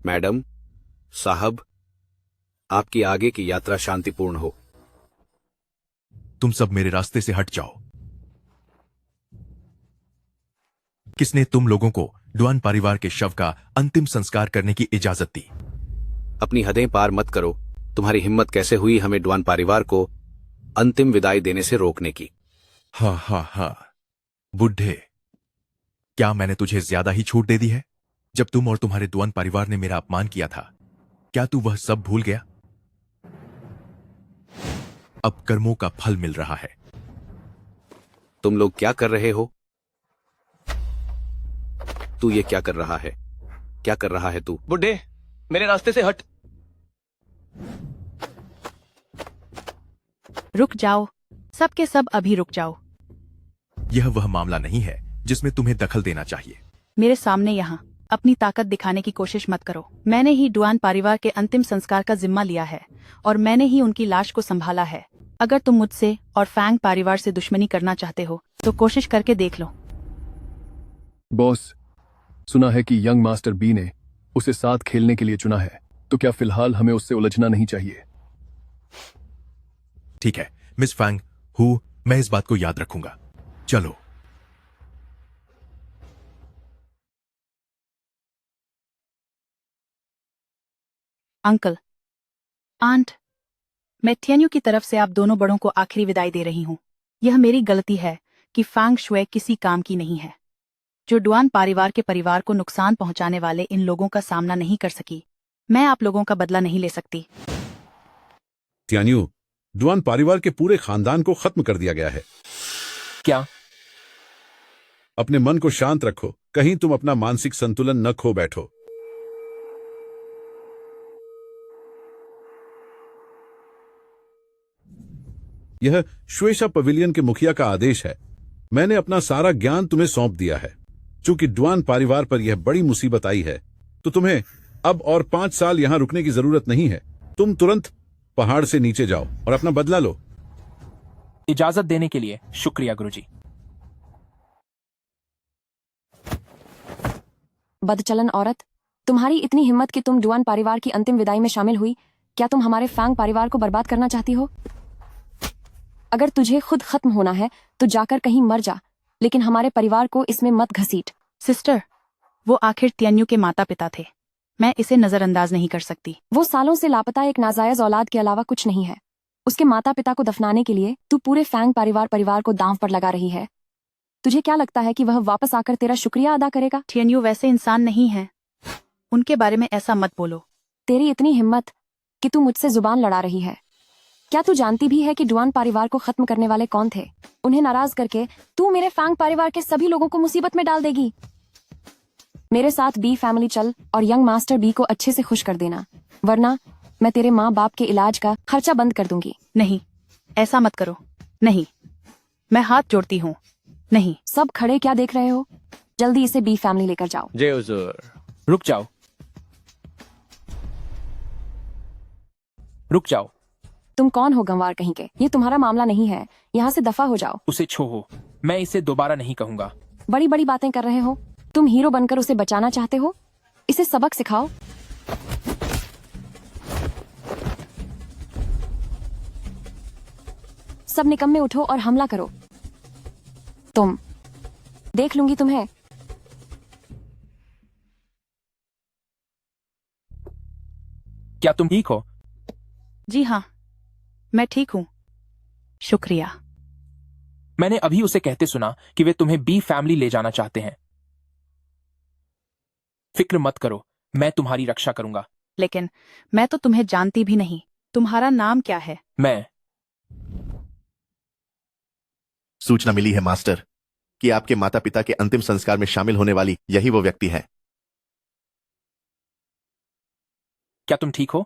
Madam, साहब, आपकी आगे की यात्रा शांतिपूर्ण हो। तुम सब मेरे रास्ते से हट जाओ। किसने तुम लोगों को डुआन परिवार के शव का अंतिम संस्कार करने की इजाजत दी? अपनी हदें पार मत करो। तुम्हारी हिम्मत कैसे हुई हमें डुआन परिवार को अंतिम विदाई देने से रोकने की? हा हा हा, बुढ़े, क्या मैंने तुझे ज्यादा ही छूट दे दी है? जब तुम और तुम्हारे डुआन परिवार ने मेरा अपमान किया था, क्या तू वह सब भूल गया? अब कर्मों का फल मिल रहा है। तुम लोग क्या कर रहे हो? तू ये क्या कर रहा है? क्या कर रहा है तू? बुड्ढे, मेरे रास्ते से हट। रुक जाओ, सब के सब अभी रुक जाओ। यह वह मामला नहीं है जिसमें तुम्हें दखल देना चाहिए। मेरे सामने यहाँ अपनी ताकत दिखाने की कोशिश मत करो। मैंने ही डुआन परिवार के अंतिम संस्कार का जिम्मा लिया है और मैंने ही उनकी लाश को संभाला है। अगर तुम मुझसे और फैंग परिवार से दुश्मनी करना चाहते हो तो कोशिश करके देख लो। बॉस, सुना है कि यंग मास्टर बी ने उसे साथ खेलने के लिए चुना है, तो क्या फिलहाल हमें उससे उलझना नहीं चाहिए? ठीक है मिस फैंग हु, मैं इस बात को याद रखूंगा। चलो। अंकल, आंट, मैं टियान्यू की तरफ से आप दोनों बड़ों को आखिरी विदाई दे रही हूँ। यह मेरी गलती है कि फैंग शुए किसी काम की नहीं है। जो डुआन परिवार के परिवार को नुकसान पहुंचाने वाले इन लोगों का सामना नहीं कर सकी, मैं आप लोगों का बदला नहीं ले सकती। टियान्यू, डुआन परिवार के पूरे खानदान को खत्म कर दिया गया है। क्या? अपने मन को शांत रखो, कहीं तुम अपना मानसिक संतुलन न खो बैठो। यह श्वेशा पवेलियन के मुखिया का आदेश है। मैंने अपना सारा ज्ञान तुम्हें सौंप दिया है। चूंकि डुआन परिवार पर यह बड़ी मुसीबत आई है, तो तुम्हें अब और 5 साल यहां रुकने की जरूरत नहीं है। तुम तुरंत पहाड़ से नीचे जाओ और अपना बदला लो। इजाजत देने के लिए शुक्रिया गुरुजी। बदचलन औरत, तुम्हारी इतनी हिम्मत कि तुम डुआन परिवार की अंतिम विदाई में शामिल हुई। क्या तुम हमारे फैंग परिवार को बर्बाद करना चाहती हो? अगर तुझे खुद खत्म होना है तो जाकर कहीं मर जा, लेकिन हमारे परिवार को इसमें मत घसीट। सिस्टर, वो आखिर टियान्यू के माता पिता थे। मैं इसे नजरअंदाज नहीं कर सकती। वो सालों से लापता एक नाजायज औलाद के अलावा कुछ नहीं है। उसके माता पिता को दफनाने के लिए तू पूरे फैंग परिवार को दांव पर लगा रही है। तुझे क्या लगता है कि वह वापस आकर तेरा शुक्रिया अदा करेगा? टियान्यू वैसे इंसान नहीं है। उनके बारे में ऐसा मत बोलो। तेरी इतनी हिम्मत कि तू मुझसे जुबान लड़ा रही है। क्या तू जानती भी है कि डुआन परिवार को खत्म करने वाले कौन थे? उन्हें नाराज करके तू मेरे फैंग परिवार के सभी लोगों को मुसीबत में डाल देगी। मेरे साथ बी फैमिली चल और यंग मास्टर बी को अच्छे से खुश कर देना, वरना मैं तेरे माँ बाप के इलाज का खर्चा बंद कर दूंगी। नहीं, ऐसा मत करो। नहीं, मैं हाथ जोड़ती हूँ। नहीं। सब खड़े क्या देख रहे हो? जल्दी इसे बी फैमिली लेकर जाओ। जय हुजूर। रुक जाओ, रुक जाओ। तुम कौन हो गंवार कहीं के? ये तुम्हारा मामला नहीं है, यहाँ से दफा हो जाओ। उसे छोड़ो, मैं इसे दोबारा नहीं कहूंगा। बड़ी बड़ी बातें कर रहे हो। तुम हीरो बनकर उसे बचाना चाहते हो? इसे सबक सिखाओ। सब निकम्मे उठो और हमला करो। तुम देख लूंगी तुम्हें। क्या तुम ठीक हो? जी हाँ, मैं ठीक हूँ, शुक्रिया। मैंने अभी उसे कहते सुना कि वे तुम्हें बी फैमिली ले जाना चाहते हैं। फिक्र मत करो, मैं तुम्हारी रक्षा करूंगा। लेकिन मैं तो तुम्हें जानती भी नहीं। तुम्हारा नाम क्या है? मैं सूचना मिली है मास्टर कि आपके माता पिता के अंतिम संस्कार में शामिल होने वाली यही वो व्यक्ति है। क्या तुम ठीक हो?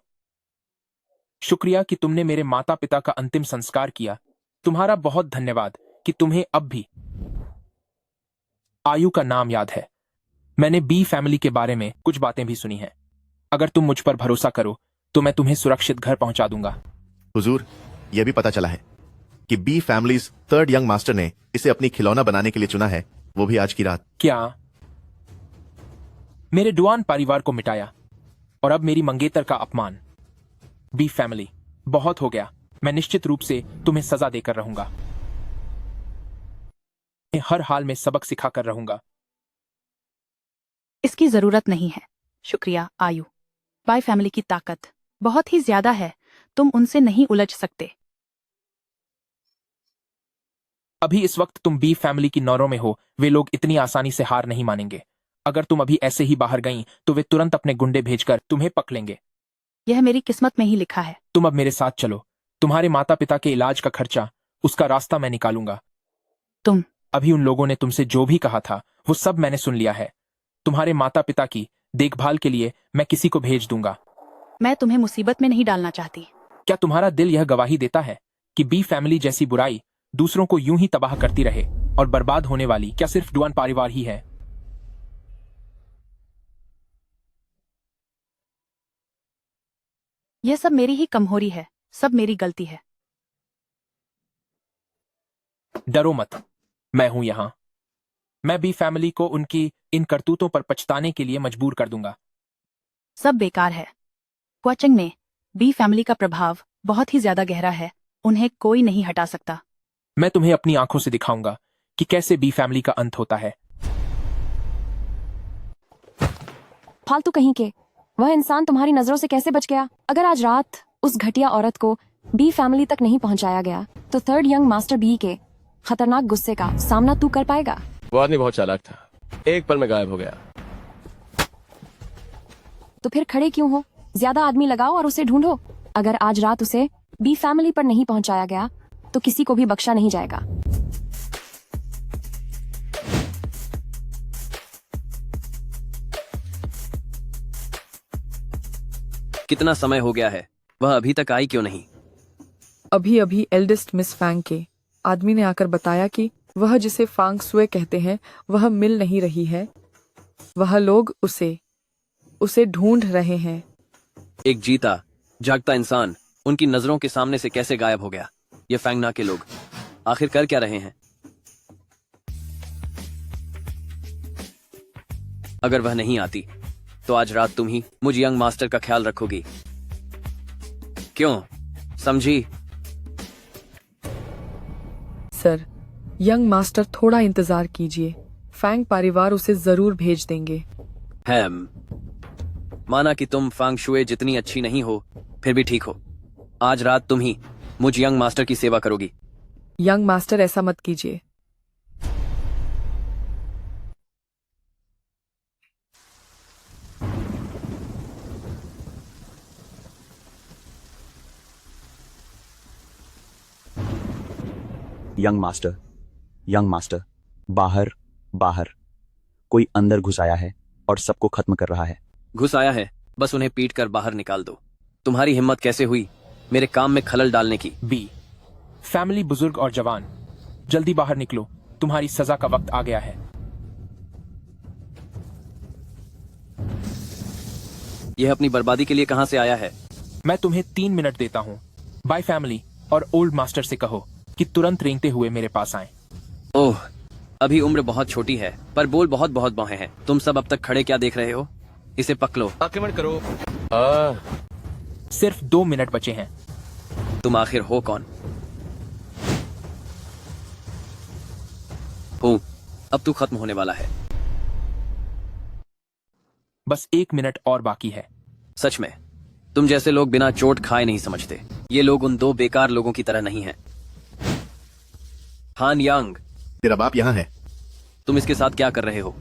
शुक्रिया कि तुमने मेरे माता पिता का अंतिम संस्कार किया। तुम्हारा बहुत धन्यवाद कि तुम्हें अब भी आयु का नाम याद है। मैंने बी फैमिली के बारे में कुछ बातें भी सुनी हैं। अगर तुम मुझ पर भरोसा करो तो मैं तुम्हें सुरक्षित घर पहुंचा दूंगा। हुजूर, यह भी पता चला है कि B families 3rd young master ने इसे अपनी खिलौना बनाने के लिए चुना है, वो भी आज की रात। क्या? मेरे डुआन परिवार को मिटाया? और अब मेरी मंगेतर का अपमान। बी फैमिली, बहुत हो गया। मैं निश्चित रूप से तुम्हें सजा देकर रहूंगा। मैं हर हाल में सबक सिखाकर रहूंगा। इसकी जरूरत नहीं है। शुक्रिया आयु। बाय फैमिली की ताकत बहुत ही ज्यादा है, तुम उनसे नहीं उलझ सकते। अभी इस वक्त तुम बी फैमिली की नौरों में हो। वे लोग इतनी आसानी से हार नहीं मानेंगे। अगर तुम अभी ऐसे ही बाहर गईं तो वे तुरंत अपने गुंडे भेजकर तुम्हें पक लेंगे। यह मेरी किस्मत में ही लिखा है। तुम अब मेरे साथ चलो। तुम्हारे माता पिता के इलाज का खर्चा, उसका रास्ता मैं निकालूंगा। तुम अभी उन लोगों ने तुमसे जो भी कहा था वो सब मैंने सुन लिया है। तुम्हारे माता पिता की देखभाल के लिए मैं किसी को भेज दूंगा। मैं तुम्हें मुसीबत में नहीं डालना चाहती। क्या तुम्हारा दिल यह गवाही देता है कि बी फैमिली जैसी बुराई दूसरों को यूं ही तबाह करती रहे और बर्बाद होने वाली क्या सिर्फ डुआन परिवार ही है? यह सब मेरी ही कमजोरी है, सब मेरी गलती है। डरो मत, मैं हूं यहां। मैं बी फैमिली को उनकी इन करतूतों पर पछताने के लिए मजबूर कर दूंगा। सब बेकार है। क्वाचिंग में बी फैमिली का प्रभाव बहुत ही ज्यादा गहरा है, उन्हें कोई नहीं हटा सकता। मैं तुम्हें अपनी आंखों से दिखाऊंगा कि कैसे बी फैमिली का अंत होता है। फालतू कहीं के, वह इंसान तुम्हारी नजरों से कैसे बच गया? अगर आज रात उस घटिया औरत को बी फैमिली तक नहीं पहुंचाया गया तो थर्ड यंग मास्टर बी के खतरनाक गुस्से का सामना तू कर पाएगा? वो आदमी बहुत चालाक था, एक पल में गायब हो गया। तो फिर खड़े क्यों हो? ज्यादा आदमी लगाओ और उसे ढूंढो। अगर आज रात उसे बी फैमिली पर नहीं पहुंचाया गया तो किसी को भी बख्शा नहीं जाएगा। कितना समय हो गया है, वह अभी तक आई क्यों नहीं? अभी अभी एल्डेस्ट मिस फैंग के आदमी ने आकर बताया कि वह जिसे फांग सुए कहते हैं वह मिल नहीं रही है। वह लोग उसे ढूंढ रहे हैं। एक जीता जागता इंसान उनकी नजरों के सामने से कैसे गायब हो गया? ये फैंगना के लोग आखिर कर क्या रहे हैं? अगर वह नहीं आती तो आज रात तुम ही मुझ यंग मास्टर का ख्याल रखोगी, क्यों? समझी? सर, यंग मास्टर थोड़ा इंतजार कीजिए, फैंग परिवार उसे जरूर भेज देंगे। है, माना कि तुम फांग शुए जितनी अच्छी नहीं हो, फिर भी ठीक हो। आज रात तुम ही मुझ यंग मास्टर की सेवा करोगी। यंग मास्टर ऐसा मत कीजिए। यंग मास्टर, बाहर बाहर कोई अंदर घुस आया है और सबको खत्म कर रहा है। घुस आया है, बस उन्हें पीट कर बाहर निकाल दो। तुम्हारी हिम्मत कैसे हुई मेरे काम में खलल डालने की? बी फैमिली, बुजुर्ग और जवान, जल्दी बाहर निकलो, तुम्हारी सजा का वक्त आ गया है। यह अपनी बर्बादी के लिए कहां से आया है? मैं तुम्हें 3 मिनट देता हूं। बाय फैमिली और ओल्ड मास्टर से कहो कि तुरंत रेंगते हुए मेरे पास आए। ओह, अभी उम्र बहुत छोटी है पर बोल बहुत बहुत बौहे हैं। तुम सब अब तक खड़े क्या देख रहे हो? इसे पकड़ो। आक्रमण करो। सिर्फ 2 मिनट बचे हैं। तुम आखिर हो कौन? हूं, अब तू खत्म होने वाला है। बस 1 मिनट और बाकी है। सच में तुम जैसे लोग बिना चोट खाए नहीं समझते। ये लोग उन 2 बेकार लोगों की तरह नहीं हैं। हान यांग, तेरा बाप यहाँ है। तुम इसके साथ क्या कर रहे हो?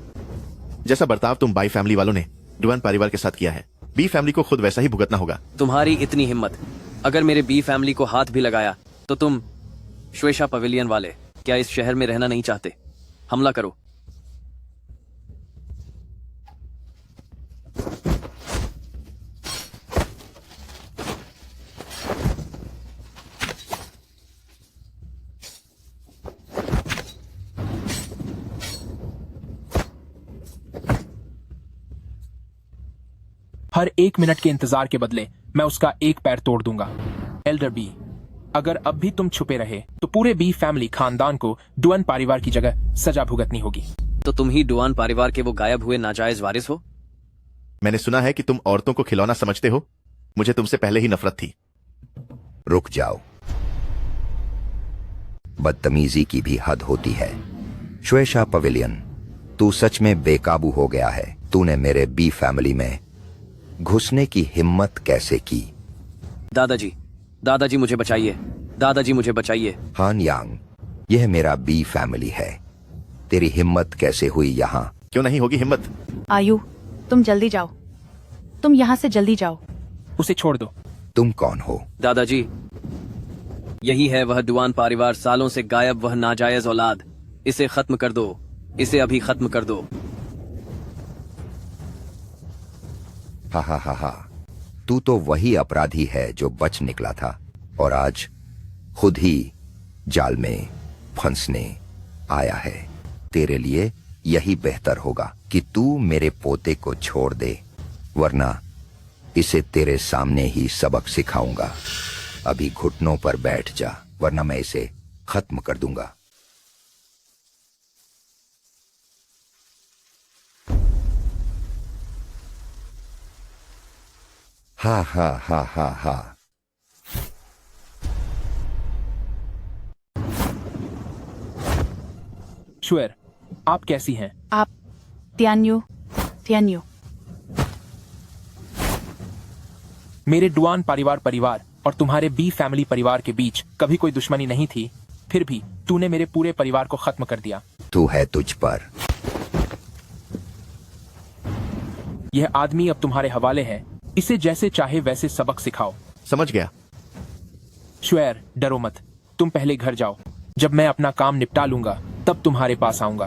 जैसा बर्ताव तुम बाई फैमिली वालों ने डुआन परिवार के साथ किया है, बी फैमिली को खुद वैसा ही भुगतना होगा। तुम्हारी इतनी हिम्मत, अगर मेरे बी फैमिली को हाथ भी लगाया तो तुम श्वेशा पवेलियन वाले क्या इस शहर में रहना नहीं चाहते? हमला करो। हर 1 मिनट के इंतजार के बदले मैं उसका एक पैर तोड़ दूंगा। एल्डर बी, अगर अब भी तुम छुपे रहे तो पूरे बी फैमिली खानदान को डुआन परिवार की जगह सजा भुगतनी होगी। तो तुम ही डुआन परिवार के वो गायब हुए नाजायज वारिस हो? मैंने सुना है कि तुम औरतों को खिलौना समझते हो। मुझे तुमसे पहले ही नफरत थी। रुक जाओ, बदतमीजी की भी हद होती है। श्वेशा पवेलियन, तू सच में बेकाबू हो गया है। तूने मेरे बी फैमिली में घुसने की हिम्मत कैसे की? दादाजी, दादाजी मुझे बचाइए, दादाजी मुझे बचाइए। हान यांग, यह मेरा बी फैमिली है। तेरी हिम्मत कैसे हुई यहाँ? क्यों नहीं होगी हिम्मत? आयु, तुम जल्दी जाओ, तुम यहाँ से जल्दी जाओ। उसे छोड़ दो। तुम कौन हो? दादाजी, यही है वह डुआन परिवार, सालों से गायब वह नाजायज औलाद। इसे खत्म कर दो, इसे अभी खत्म कर दो। हा हा हा हा, तू तो वही अपराधी है जो बच निकला था और आज खुद ही जाल में फंसने आया है। तेरे लिए यही बेहतर होगा कि तू मेरे पोते को छोड़ दे, वरना इसे तेरे सामने ही सबक सिखाऊंगा। अभी घुटनों पर बैठ जा, वरना मैं इसे खत्म कर दूंगा। हा हा हा हा हा। शुएर, आप कैसी हैं? आप त्यान्यू, त्यान्यू। मेरे डुआन परिवार और तुम्हारे बी फैमिली परिवार के बीच कभी कोई दुश्मनी नहीं थी, फिर भी तूने मेरे पूरे परिवार को खत्म कर दिया। तू है तुझ पर। यह आदमी अब तुम्हारे हवाले है। इसे जैसे चाहे वैसे सबक सिखाओ। समझ गया। शुएर, डरो मत। तुम पहले घर जाओ। जब मैं अपना काम निपटा लूंगा तब तुम्हारे पास आऊंगा।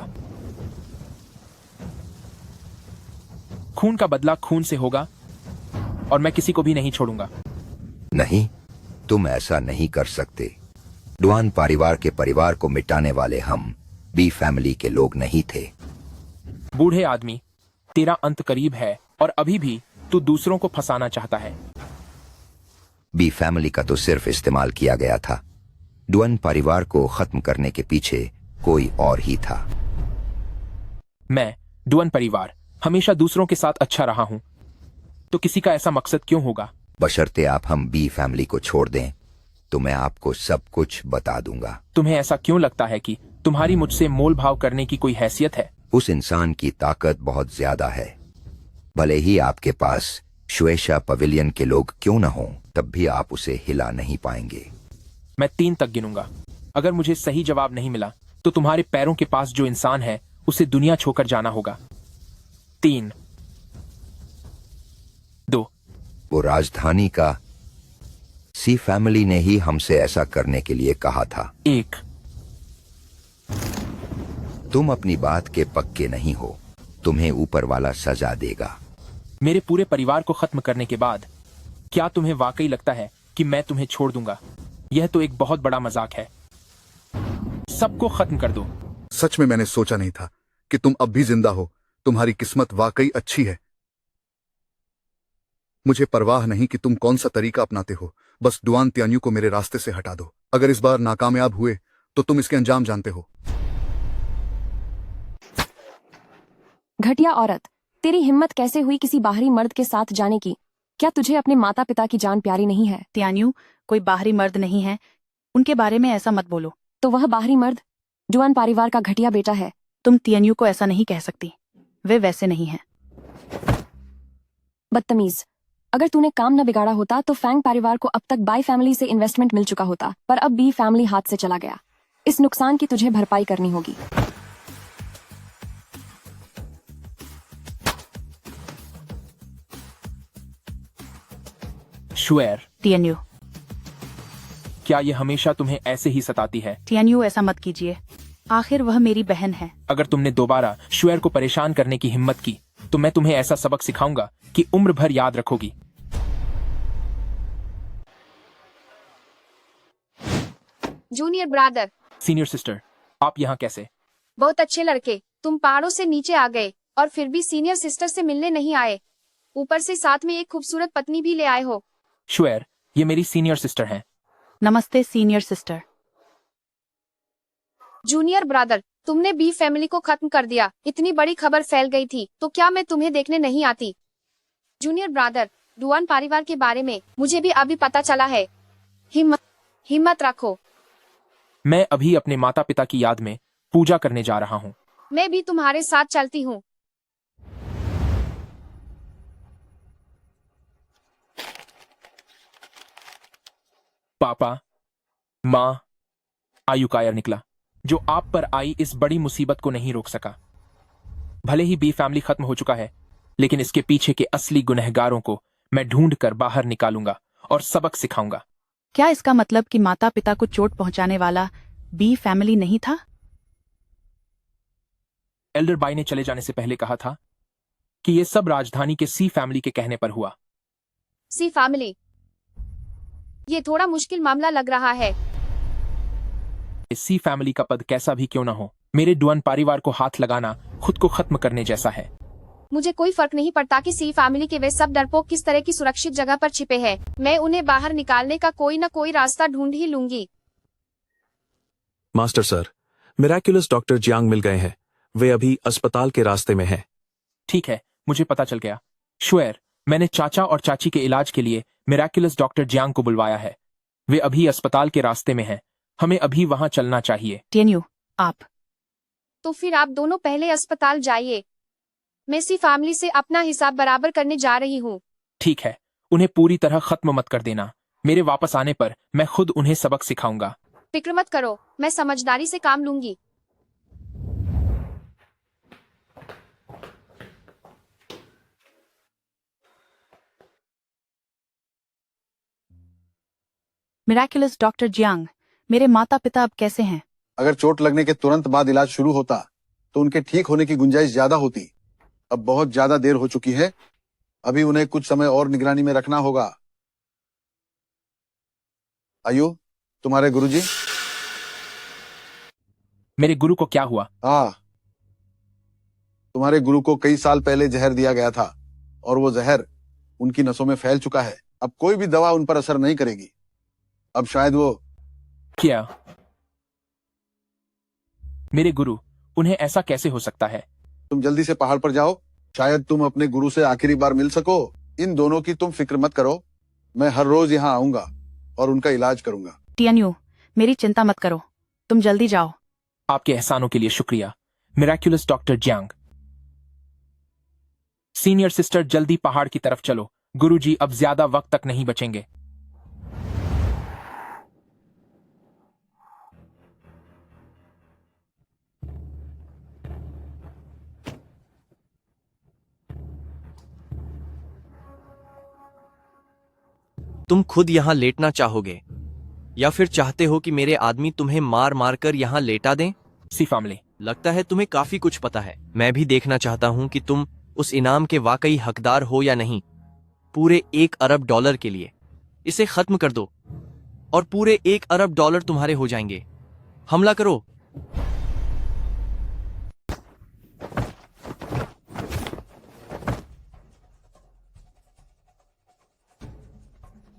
खून का बदला खून से होगा और मैं किसी को भी नहीं छोड़ूंगा। नहीं, तुम ऐसा नहीं कर सकते। डुआन परिवार के परिवार को मिटाने वाले हम बी फैमिली के लोग नहीं थे। बूढ़े आदमी, तेरा अंत करीब है और अभी भी तू दूसरों को फंसाना चाहता है। बी फैमिली का तो सिर्फ इस्तेमाल किया गया था। डुआन परिवार को खत्म करने के पीछे कोई और ही था। मैं डुआन परिवार हमेशा दूसरों के साथ अच्छा रहा हूं, तो किसी का ऐसा मकसद क्यों होगा? बशर्ते आप हम बी फैमिली को छोड़ दें तो मैं आपको सब कुछ बता दूंगा। तुम्हें ऐसा क्यों लगता है कि तुम्हारी मुझसे मोल भाव करने की कोई हैसियत है? उस इंसान की ताकत बहुत ज्यादा है। भले ही आपके पास श्वेशा पवेलियन के लोग क्यों न हों, तब भी आप उसे हिला नहीं पाएंगे। मैं 3 तक गिनूंगा। अगर मुझे सही जवाब नहीं मिला तो तुम्हारे पैरों के पास जो इंसान है उसे दुनिया छोड़कर जाना होगा। 3, 2। वो राजधानी का सी फैमिली ने ही हमसे ऐसा करने के लिए कहा था। 1। तुम अपनी बात के पक्के नहीं हो। तुम्हें ऊपर वाला सजा देगा। मेरे पूरे परिवार को खत्म करने के बाद क्या तुम्हें वाकई लगता है कि मैं तुम्हें छोड़ दूंगा? यह तो एक बहुत बड़ा मजाक है। सबको खत्म कर दो। सच में मैंने सोचा नहीं था कि तुम अब भी जिंदा हो। तुम्हारी किस्मत वाकई अच्छी है। मुझे परवाह नहीं कि तुम कौन सा तरीका अपनाते हो, बस डुआन त्यान्यू को मेरे रास्ते से हटा दो। अगर इस बार नाकामयाब हुए तो तुम इसके अंजाम जानते हो। घटिया औरत, तेरी हिम्मत कैसे हुई किसी बाहरी मर्द के साथ जाने की? क्या तुझे अपने माता पिता की जान प्यारी नहीं है? त्यान्यू कोई बाहरी मर्द नहीं है, उनके बारे में ऐसा मत बोलो। तो वह बाहरी मर्द डुआन परिवार का घटिया बेटा है। तुम त्यान्यू को ऐसा नहीं कह सकती, वे वैसे नहीं हैं। बदतमीज, अगर तूने काम न बिगाड़ा होता तो फैंग परिवार को अब तक बाई फैमिली से इन्वेस्टमेंट मिल चुका होता, पर अब बी फैमिली हाथ से चला गया। इस नुकसान की तुझे भरपाई करनी होगी। शुएर, त्यान्यू, क्या यह हमेशा तुम्हें ऐसे ही सताती है? त्यान्यू ऐसा मत कीजिए, आखिर वह मेरी बहन है। अगर तुमने दोबारा शुएर को परेशान करने की हिम्मत की तो मैं तुम्हें ऐसा सबक सिखाऊंगा कि उम्र भर याद रखोगी। Junior brother. सीनियर सिस्टर, आप यहाँ कैसे? बहुत अच्छे लड़के, तुम पहाड़ों से नीचे आ गए और फिर भी सीनियर सिस्टर से मिलने नहीं आए, ऊपर से साथ में एक खूबसूरत पत्नी भी ले आए हो। शुएर, ये मेरी सीनियर सिस्टर हैं। नमस्ते सीनियर सिस्टर। जूनियर ब्रदर, तुमने बी फैमिली को खत्म कर दिया। इतनी बड़ी खबर फैल गई थी तो क्या मैं तुम्हें देखने नहीं आती? जूनियर ब्रदर, डुआन परिवार के बारे में मुझे भी अभी पता चला है। हिम्मत रखो। मैं अभी अपने माता पिता की याद में पूजा करने जा रहा हूँ। मैं भी तुम्हारे साथ चलती हूँ। पापा, माँ, आयुकायर निकला, जो आप पर आई इस बड़ी मुसीबत को नहीं रोक सका। भले ही बी फैमिली खत्म हो चुका है, लेकिन इसके पीछे के असली गुनहगारों को मैं ढूंढ कर बाहर निकालूंगा और सबक सिखाऊंगा। क्या इसका मतलब कि माता पिता को चोट पहुंचाने वाला बी फैमिली नहीं था? एल्डर बाई ने चले जाने से पहले कहा था कि यह सब राजधानी के सी फैमिली के कहने पर हुआ। सी फैमिली, ये थोड़ा मुश्किल मामला लग रहा है। इस सी फैमिली का पद कैसा भी क्यों ना हो, मेरे डुआन परिवार को हाथ लगाना खुद को खत्म करने जैसा है। मुझे कोई फर्क नहीं पड़ता कि सी फैमिली के वे सब डरपोक किस तरह की सुरक्षित जगह पर छिपे हैं। मैं उन्हें बाहर निकालने का कोई न कोई रास्ता ढूंढ ही लूंगी। Master sir, Miraculous doctor Jiang मिल गए हैं। वे अभी अस्पताल के रास्ते में हैं। ठीक है, मुझे पता चल गया। श्वेर, मैंने चाचा और चाची के इलाज के लिए मिराक्युलस डॉक्टर जियांग को बुलवाया है। वे अभी अस्पताल के रास्ते में हैं। हमें अभी वहां चलना चाहिए। टेन्यू, आप तो फिर आप दोनों पहले अस्पताल जाइए। मैं सी फैमिली से अपना हिसाब बराबर करने जा रही हूँ। ठीक है, उन्हें पूरी तरह खत्म मत कर देना। मेरे वापस आने पर मैं खुद उन्हें सबक सिखाऊंगा। फिक्र मत करो, मैं समझदारी से काम लूंगी। मिराक्युलस डॉक्टर जियांग, मेरे माता पिता अब कैसे हैं? अगर चोट लगने के तुरंत बाद इलाज शुरू होता तो उनके ठीक होने की गुंजाइश ज्यादा होती। अब बहुत ज्यादा देर हो चुकी है। अभी उन्हें कुछ समय और निगरानी में रखना होगा। आयु, तुम्हारे गुरुजी? मेरे गुरु को क्या हुआ? तुम्हारे गुरु को कई साल पहले जहर दिया गया था और वो जहर उनकी नसों में फैल चुका है। अब कोई भी दवा उन पर असर नहीं करेगी। अब शायद वो क्या? मेरे गुरु, उन्हें ऐसा कैसे हो सकता है? तुम जल्दी से पहाड़ पर जाओ। शायद तुम अपने गुरु से आखिरी बार मिल सको। इन दोनों की तुम फिक्र मत करो। मैं हर रोज यहाँ आऊंगा और उनका इलाज करूंगा। टियान्यू, मेरी चिंता मत करो। तुम जल्दी जाओ। आपके एहसानों के लिए शुक्रिया, Miraculous doctor Jiang. Senior sister, जल्दी पहाड़ की तरफ चलो। गुरुजी अब ज्यादा वक्त तक नहीं बचेंगे। तुम खुद यहाँ लेटना चाहोगे या फिर चाहते हो कि मेरे आदमी तुम्हें मार मार कर यहाँ लेटा दें? सी फैमिली, लगता है तुम्हें काफी कुछ पता है। मैं भी देखना चाहता हूँ कि तुम उस इनाम के वाकई हकदार हो या नहीं। पूरे $1 अरब के लिए इसे खत्म कर दो और पूरे $1 अरब तुम्हारे हो जाएंगे। हमला करो।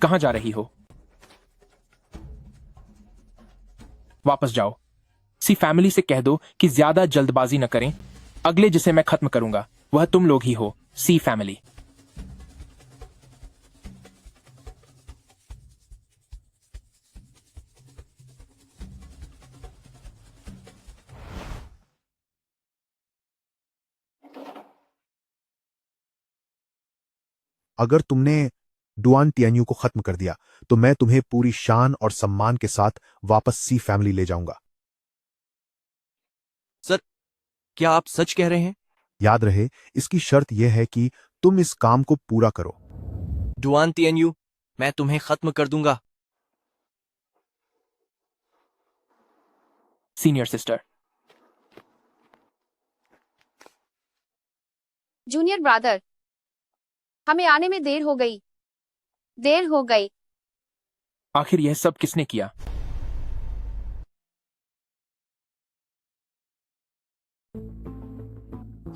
कहां जा रही हो? वापस जाओ। सी फैमिली से कह दो कि ज्यादा जल्दबाजी न करें। अगले जिसे मैं खत्म करूंगा वह तुम लोग ही हो, सी फैमिली। अगर तुमने डुआन टियान्यू को खत्म कर दिया तो मैं तुम्हें पूरी शान और सम्मान के साथ वापस सी फैमिली ले जाऊंगा। सर, क्या आप सच कह रहे हैं? याद रहे, इसकी शर्त यह है कि तुम इस काम को पूरा करो। डुआन टियान्यू, मैं तुम्हें खत्म कर दूंगा। Senior sister. जूनियर ब्रदर, हमें आने में देर हो गई। आखिर यह सब किसने किया?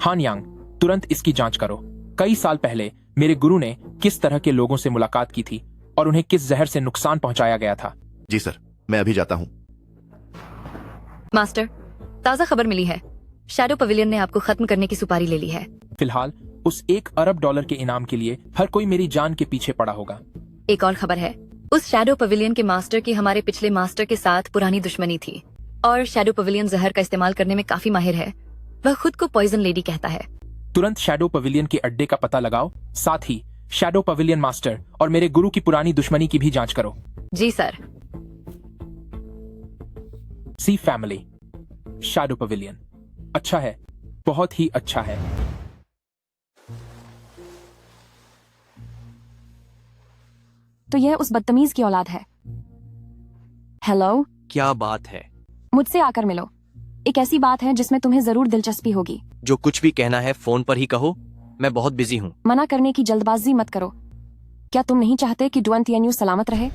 हान यांग, तुरंत इसकी जांच करो। कई साल पहले मेरे गुरु ने किस तरह के लोगों से मुलाकात की थी और उन्हें किस जहर से नुकसान पहुंचाया गया था। जी सर, मैं अभी जाता हूं। मास्टर, ताज़ा खबर मिली है। शैडो पवेलियन ने आपको खत्म करने की सुपारी ले ली है। फिलहाल उस $1 अरब के इनाम के लिए हर कोई मेरी जान के पीछे पड़ा होगा। एक और खबर है, उस शैडो पवेलियन के मास्टर की हमारे पिछले मास्टर के साथ पुरानी दुश्मनी थी और शैडो पवेलियन जहर का इस्तेमाल करने में काफी माहिर है। वह खुद को पॉइजन लेडी कहता है। तुरंत शैडो पवेलियन के अड्डे का पता लगाओ, साथ ही शैडो पवेलियन मास्टर और मेरे गुरु की पुरानी दुश्मनी की भी जांच करो। जी सर। सी फैमिली, शैडो पवेलियन। अच्छा है, बहुत ही अच्छा है। तो यह उस बदतमीज की औलाद है। हेलो, क्या बात है? मुझसे आकर मिलो। एक ऐसी बात है जिसमें तुम्हें जरूर दिलचस्पी होगी। जो कुछ भी कहना है फोन पर ही कहो, मैं बहुत बिजी हूँ। मना करने की जल्दबाजी मत करो। क्या तुम नहीं चाहते कि डुआन तियान्यू सलामत रहे?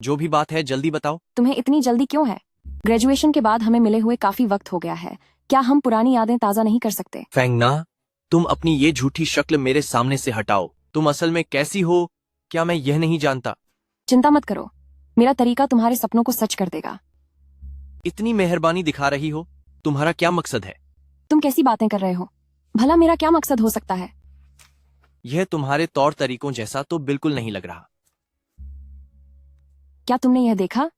जो भी बात है जल्दी बताओ। तुम्हें इतनी जल्दी क्यों है? ग्रेजुएशन के बाद हमें मिले हुए काफी वक्त हो गया है। क्या हम पुरानी यादें ताजा नहीं कर सकते? फैंगना, तुम अपनी ये झूठी शक्ल मेरे सामने से हटाओ। तुम असल में कैसी हो क्या मैं यह नहीं जानता? चिंता मत करो, मेरा तरीका तुम्हारे सपनों को सच कर देगा। इतनी मेहरबानी दिखा रही हो, तुम्हारा क्या मकसद है? तुम कैसी बातें कर रहे हो? भला मेरा क्या मकसद हो सकता है? यह तुम्हारे तौर तरीकों जैसा तो बिल्कुल नहीं लग रहा। क्या तुमने यह देखा?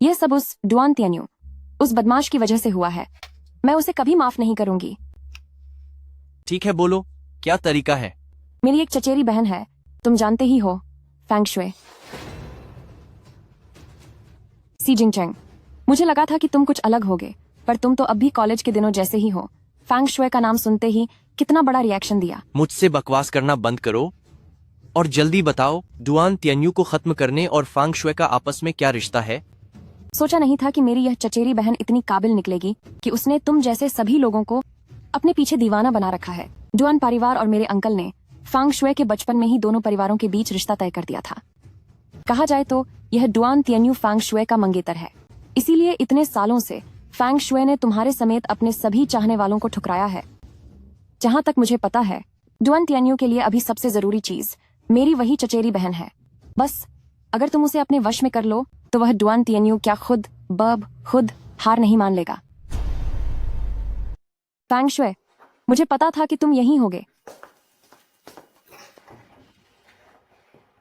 यह सब उस डुआन तियान्यू, उस बदमाश की वजह से हुआ है। मैं उसे कभी माफ नहीं करूंगी। ठीक है, बोलो क्या तरीका है? मेरी एक चचेरी बहन है, तुम जानते ही हो, फैंग शुए। सी जिंगचेंग, मुझे लगा था कि तुम कुछ अलग होगे, पर तुम तो अब भी कॉलेज के दिनों जैसे ही हो। फैंग शुए का नाम सुनते ही कितना बड़ा रिएक्शन दिया। मुझसे बकवास करना बंद करो और जल्दी बताओ, डुआन तियान्यू को खत्म करने और फैंग शुए का आपस में क्या रिश्ता है? सोचा नहीं था कि मेरी यह चचेरी बहन इतनी काबिल निकलेगी कि उसने तुम जैसे सभी लोगों को अपने पीछे दीवाना बना रखा है। डुआन परिवार और मेरे अंकल ने फैंग शुए के बचपन में ही दोनों परिवारों के बीच रिश्ता तय कर दिया था। कहा जाए तो यह डुआन तियान्यू फैंग शुए का मंगेतर है। इसीलिए इतने सालों से फैंग शुए ने तुम्हारे समेत अपने सभी चाहने वालों को ठुकराया है। जहां तक मुझे पता है, डुआन तियान्यू के लिए अभी सबसे जरूरी चीज मेरी वही चचेरी बहन है। बस अगर तुम उसे अपने वश में कर लो तो वह डुआन तियान्यू क्या खुद हार नहीं मान लेगा। फैंग शुए, मुझे पता था कि तुम यहीं होगे।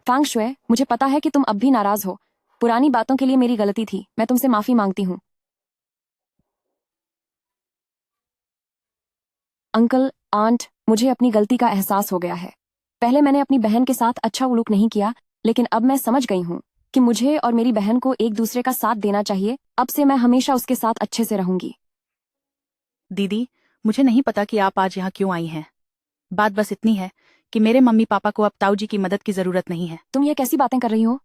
फैंग शुए, मुझे पता है कि तुम अब भी नाराज हो। पुरानी बातों के लिए मेरी गलती थी, मैं तुमसे माफी मांगती हूँ। अंकल, आंट, मुझे अपनी गलती का एहसास हो गया है। पहले मैंने अपनी बहन के साथ अच्छा उलूक नहीं किया, लेकिन अब मैं समझ गई हूँ कि मुझे और मेरी बहन को एक दूसरे का साथ देना चाहिए। अब से मैं हमेशा उसके साथ अच्छे से रहूंगी। दीदी, मुझे नहीं पता कि आप आज यहाँ क्यों आई हैं। बात बस इतनी है कि मेरे मम्मी पापा को अब ताऊ जी की मदद की जरूरत नहीं है। तुम ये कैसी बातें कर रही हो?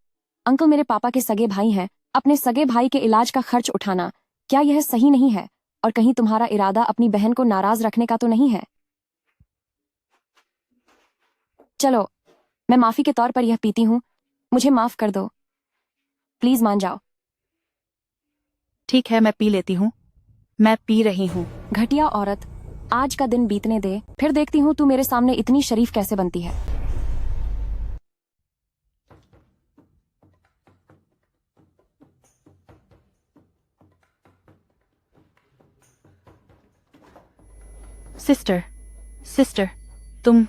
अंकल मेरे पापा के सगे भाई हैं। अपने सगे भाई के इलाज का खर्च उठाना क्या यह सही नहीं है? और कहीं तुम्हारा इरादा अपनी बहन को नाराज रखने का तो नहीं है? चलो, मैं माफी के तौर पर यह पीती हूँ। मुझे माफ कर दो, प्लीज मान जाओ। ठीक है, मैं पी लेती हूँ। मैं पी रही हूँ। घटिया औरत, आज का दिन बीतने दे, फिर देखती हूँ तू मेरे सामने इतनी शरीफ कैसे बनती है। सिस्टर, तुम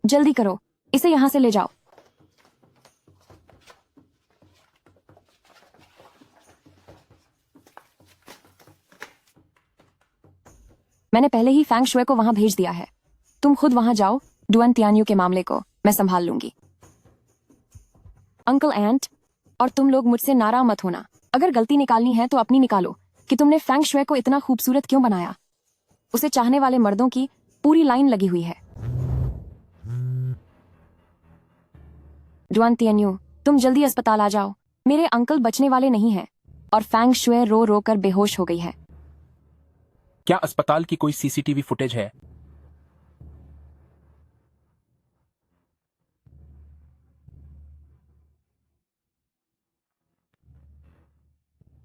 जल्दी करो, इसे यहां से ले जाओ। मैंने पहले ही फैंग शुए को वहां भेज दिया है। तुम खुद वहां जाओ। डुआन तियान्यू के मामले को मैं संभाल लूंगी। अंकल एंट और तुम लोग मुझसे नाराज मत होना। अगर गलती निकालनी है तो अपनी निकालो कि तुमने फैंग शुए को इतना खूबसूरत क्यों बनाया। उसे चाहने वाले मर्दों की पूरी लाइन लगी हुई है। डुआन तियान्यू, तुम जल्दी अस्पताल आ जाओ। मेरे अंकल बचने वाले नहीं हैं और फैंग शुए रो रो कर बेहोश हो गई है। क्या अस्पताल की कोई सीसीटीवी फुटेज है?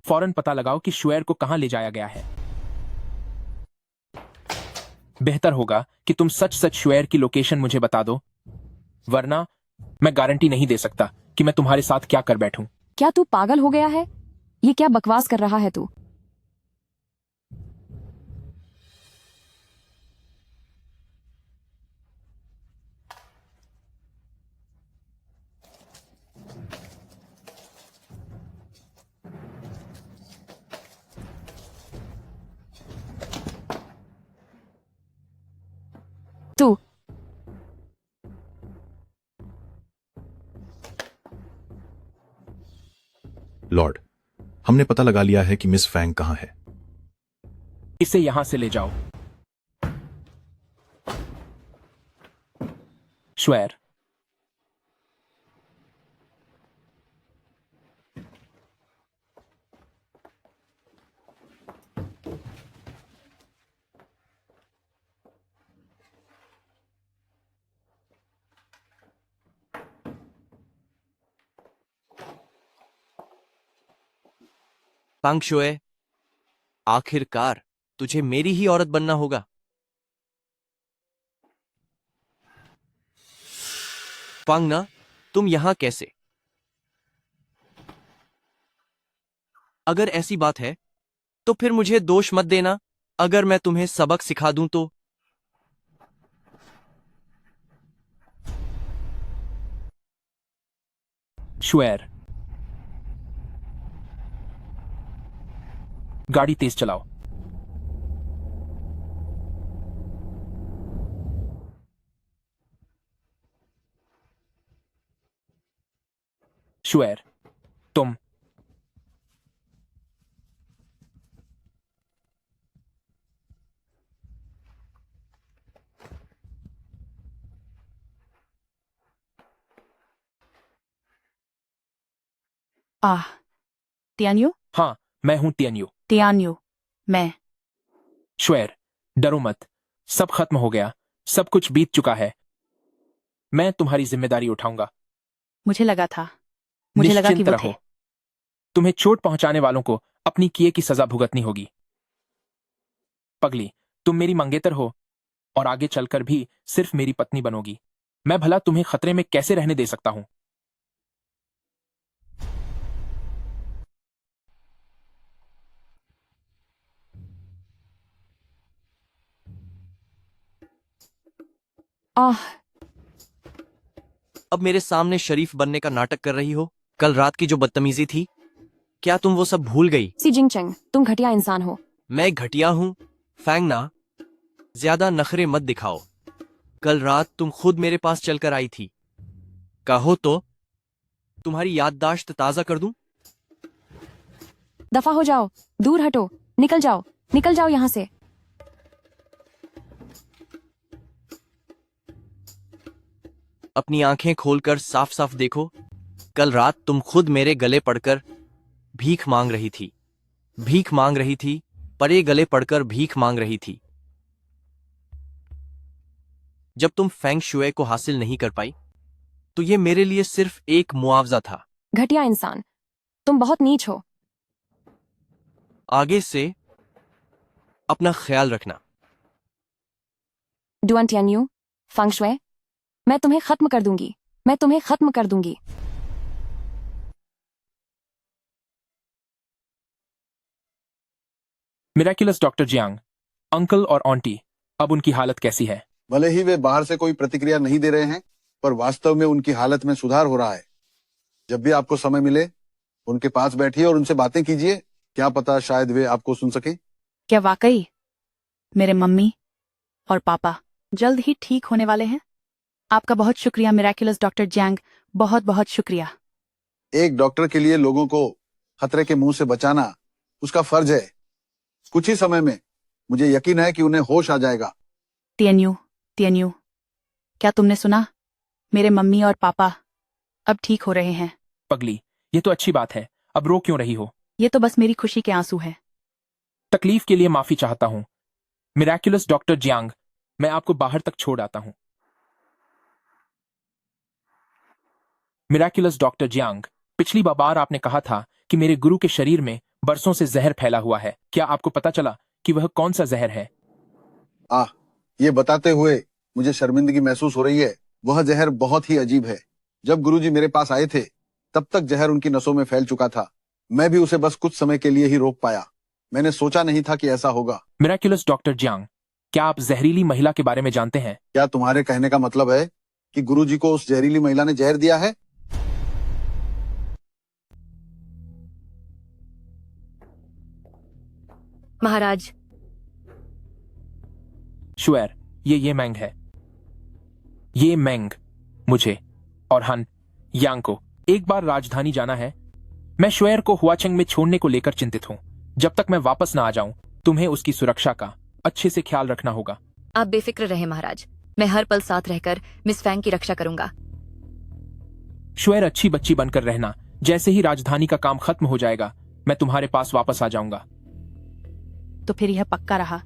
फौरन पता लगाओ कि शुएर को कहां ले जाया गया है। बेहतर होगा कि तुम सच सच शुएर की लोकेशन मुझे बता दो, वरना मैं गारंटी नहीं दे सकता कि मैं तुम्हारे साथ क्या कर बैठूं। क्या तू पागल हो गया है? ये क्या बकवास कर रहा है तू? तू लॉर्ड, हमने पता लगा लिया है कि मिस फैंग कहाँ है। इसे यहां से ले जाओ। श्वेर, फांग शुए, आखिरकार तुझे मेरी ही औरत बनना होगा। फांग ना, तुम यहां कैसे? अगर ऐसी बात है तो फिर मुझे दोष मत देना अगर मैं तुम्हें सबक सिखा दूं तो। श्वेर, गाड़ी तेज चलाओ। श्वेर, तुम आह, टियान्यू? हाँ, मैं हूं टियान्यू। टियान्यू, मैं। श्वेर, डरो मत, सब खत्म हो गया, सब कुछ बीत चुका है। मैं तुम्हारी जिम्मेदारी उठाऊंगा। मुझे लगा कि निश्चिंत वो रहो। थे। तुम्हें चोट पहुंचाने वालों को अपनी किए की सजा भुगतनी होगी। पगली, तुम मेरी मंगेतर हो और आगे चलकर भी सिर्फ मेरी पत्नी बनोगी। मैं भला तुम्हें खतरे में कैसे रहने दे सकता हूं? आह, अब मेरे सामने शरीफ बनने का नाटक कर रही हो? कल रात की जो बदतमीजी थी, क्या तुम वो सब भूल गई? सी जिंगचेंग, तुम घटिया इंसान हो। मैं घटिया हूं? फैंग ना, ज्यादा नखरे मत दिखाओ। कल रात तुम खुद मेरे पास चलकर आई थी। कहो तो तुम्हारी याददाश्त ताजा कर दूं? दफा हो जाओ, दूर हटो, निकल जाओ यहां से। अपनी आंखें खोलकर साफ साफ देखो। कल रात तुम खुद मेरे गले पड़कर भीख मांग रही थी, परे गले पड़कर भीख मांग रही थी। जब तुम फैंग शुए को हासिल नहीं कर पाई तो ये मेरे लिए सिर्फ एक मुआवजा था। घटिया इंसान, तुम बहुत नीच हो। आगे से अपना ख्याल रखना। डुआन टियान्यू, फांग शुए, मैं तुम्हें खत्म कर दूंगी। मिराक्युलस डॉक्टर जियांग, अंकल और आंटी, अब उनकी हालत कैसी है? भले ही वे बाहर से कोई प्रतिक्रिया नहीं दे रहे हैं, पर वास्तव में उनकी हालत में सुधार हो रहा है। जब भी आपको समय मिले, उनके पास बैठिए और उनसे बातें कीजिए। क्या पता शायद वे आपको सुन सके। क्या वाकई मेरे मम्मी और पापा जल्द ही ठीक होने वाले हैं? आपका बहुत शुक्रिया मिराक्युलस डॉक्टर जियांग, बहुत बहुत शुक्रिया। एक डॉक्टर के लिए लोगों को खतरे के मुंह से बचाना उसका फर्ज है। कुछ ही समय में मुझे यकीन है कि उन्हें होश आ जाएगा। टियान्यू, क्या तुमने सुना? मेरे मम्मी और पापा अब ठीक हो रहे हैं। पगली, ये तो अच्छी बात है। अब रो क्यों रही हो? ये तो बस मेरी खुशी के आंसू हैं। तकलीफ के लिए माफी चाहता हूं मिराक्युलस डॉक्टर जियांग। मैं आपको बाहर तक छोड़ आता हूं। मिराक्युलस डॉक्टर जियांग, पिछली बार आपने कहा था कि मेरे गुरु के शरीर में बरसों से जहर फैला हुआ है। क्या आपको पता चला कि वह कौन सा जहर है? ये बताते हुए मुझे शर्मिंदगी महसूस हो रही है। वह जहर बहुत ही अजीब है। जब गुरुजी मेरे पास आए थे तब तक जहर उनकी नसों में फैल चुका था। मैं भी उसे बस कुछ समय के लिए ही रोक पाया। मैंने सोचा नहीं था कि ऐसा होगा। मिराक्युलस डॉक्टर जियांग, क्या आप जहरीली महिला के बारे में जानते हैं? क्या तुम्हारे कहने का मतलब है कि गुरुजी को उस जहरीली महिला ने जहर दिया है? महाराज, शुएर, ये मैंग है। ये मैंग मुझे और हन यांग को एक बार राजधानी जाना है। मैं शुएर को हुआचेंग में छोड़ने को लेकर चिंतित हूँ। जब तक मैं वापस ना आ जाऊं, तुम्हें उसकी सुरक्षा का अच्छे से ख्याल रखना होगा। आप बेफिक्र रहे महाराज, मैं हर पल साथ रहकर मिस फैंग की रक्षा करूंगा। शुएर, अच्छी बच्ची बनकर रहना। जैसे ही राजधानी का काम खत्म हो जाएगा, मैं तुम्हारे पास वापस आ जाऊंगा। तो फिर यह पक्का रहा।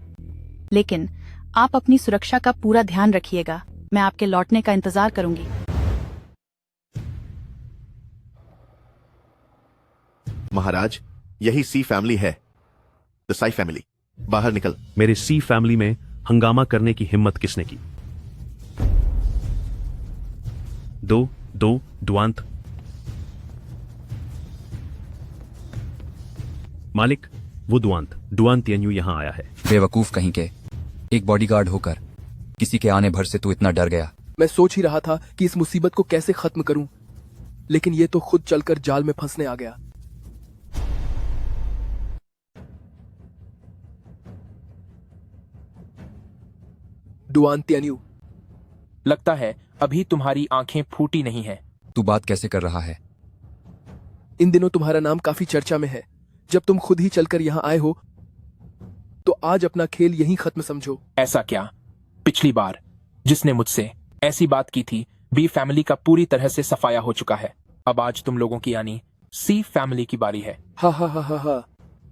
लेकिन आप अपनी सुरक्षा का पूरा ध्यान रखिएगा। मैं आपके लौटने का इंतजार करूंगी। महाराज, यही सी फैमिली है, द साई फैमिली। बाहर निकल। मेरे सी फैमिली में हंगामा करने की हिम्मत किसने की? दो ड्वांत। मालिक, वो ड्वान तियान्यू यहां आया है। बेवकूफ कहीं के, एक बॉडीगार्ड होकर किसी के आने भर से तू इतना डर गया। मैं सोच ही रहा था कि इस मुसीबत को कैसे खत्म करूं, लेकिन ये तो खुद चलकर जाल में फंसने आ गया। डुआन तियान्यू, लगता है अभी तुम्हारी आंखें फूटी नहीं हैं। तू बात कैसे कर रहा है? इन दिनों तुम्हारा नाम काफी चर्चा में है। जब तुम खुद ही चलकर यहाँ आए हो, तो आज अपना खेल यहीं खत्म समझो। ऐसा क्या? पिछली बार जिसने मुझसे ऐसी बात की थी, बी फैमिली का पूरी तरह से सफाया हो चुका है। अब आज तुम लोगों की यानी सी फैमिली की बारी है। हा।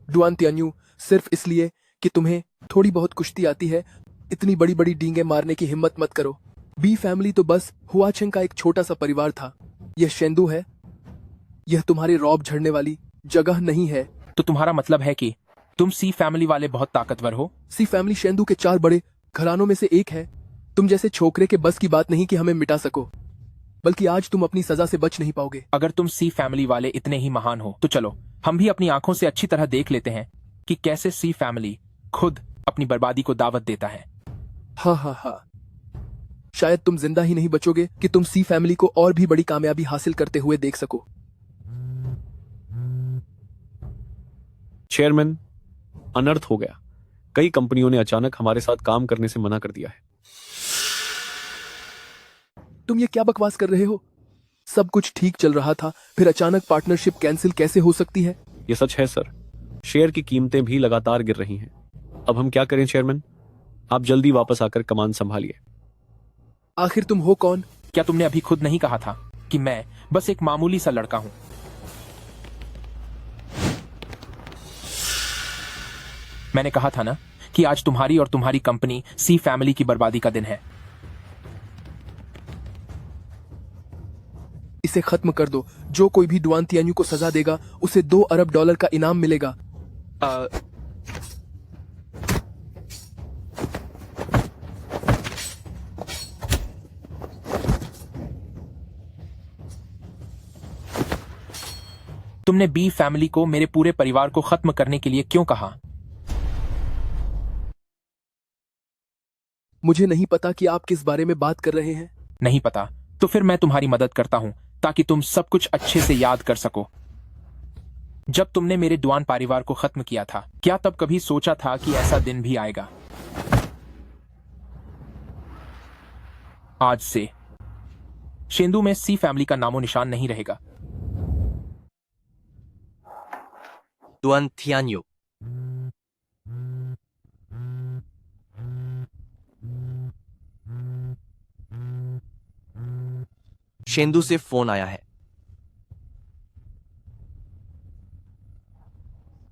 डुआन तियान्यू, सिर्फ इसलिए कि तुम्हें थोड़ी बहुत कुश्ती आती है, इतनी बड़ी बड़ी डींगे मारने की हिम्मत मत करो। बी फैमिली तो बस हुआचेंग का एक छोटा सा परिवार था। यह शेंदू है, यह तुम्हारी रौब झड़ने वाली जगह नहीं है। तो तुम्हारा मतलब है कि तुम सी फैमिली वाले बहुत ताकतवर हो? सी फैमिली शेंदू के 4 बड़े घरानों में से एक है। तुम जैसे छोकरे के बस की बात नहीं कि हमें मिटा सको, बल्कि आज तुम अपनी सजा से बच नहीं पाओगे। अगर तुम सी फैमिली वाले इतने ही महान हो, तो चलो हम भी अपनी आंखों से अच्छी तरह देख लेते हैं कि कैसे सी फैमिली खुद अपनी बर्बादी को दावत देता है। हा। शायद तुम जिंदा ही नहीं बचोगे कि तुम सी फैमिली को और भी बड़ी कामयाबी हासिल करते हुए देख सको। चेयरमैन, अनर्थ हो गया। कई कंपनियों ने अचानक हमारे साथ काम करने से मना कर दिया है। तुम ये क्या बकवास कर रहे हो? सब कुछ ठीक चल रहा था, फिर अचानक पार्टनरशिप कैंसिल कैसे हो सकती है? ये सच है सर, शेयर की कीमतें भी लगातार गिर रही हैं। अब हम क्या करें चेयरमैन? आप जल्दी वापस आकर कमान संभालिए। आखिर तुम हो कौन? क्या तुमने अभी खुद नहीं कहा था कि मैं बस एक मामूली सा लड़का हूं? मैंने कहा था ना कि आज तुम्हारी और तुम्हारी कंपनी सी फैमिली की बर्बादी का दिन है। इसे खत्म कर दो। जो कोई भी डुआन तियान्यू को सजा देगा, उसे $2 अरब का इनाम मिलेगा। तुमने बी फैमिली को मेरे पूरे परिवार को खत्म करने के लिए क्यों कहा? मुझे नहीं पता कि आप किस बारे में बात कर रहे हैं। नहीं पता? तो फिर मैं तुम्हारी मदद करता हूं ताकि तुम सब कुछ अच्छे से याद कर सको। जब तुमने मेरे डुआन परिवार को खत्म किया था, क्या तब कभी सोचा था कि ऐसा दिन भी आएगा? आज से शेंदू में सी फैमिली का नामो निशान नहीं रहेगा। डुआन तियान्यू, शेंदू से फोन आया है।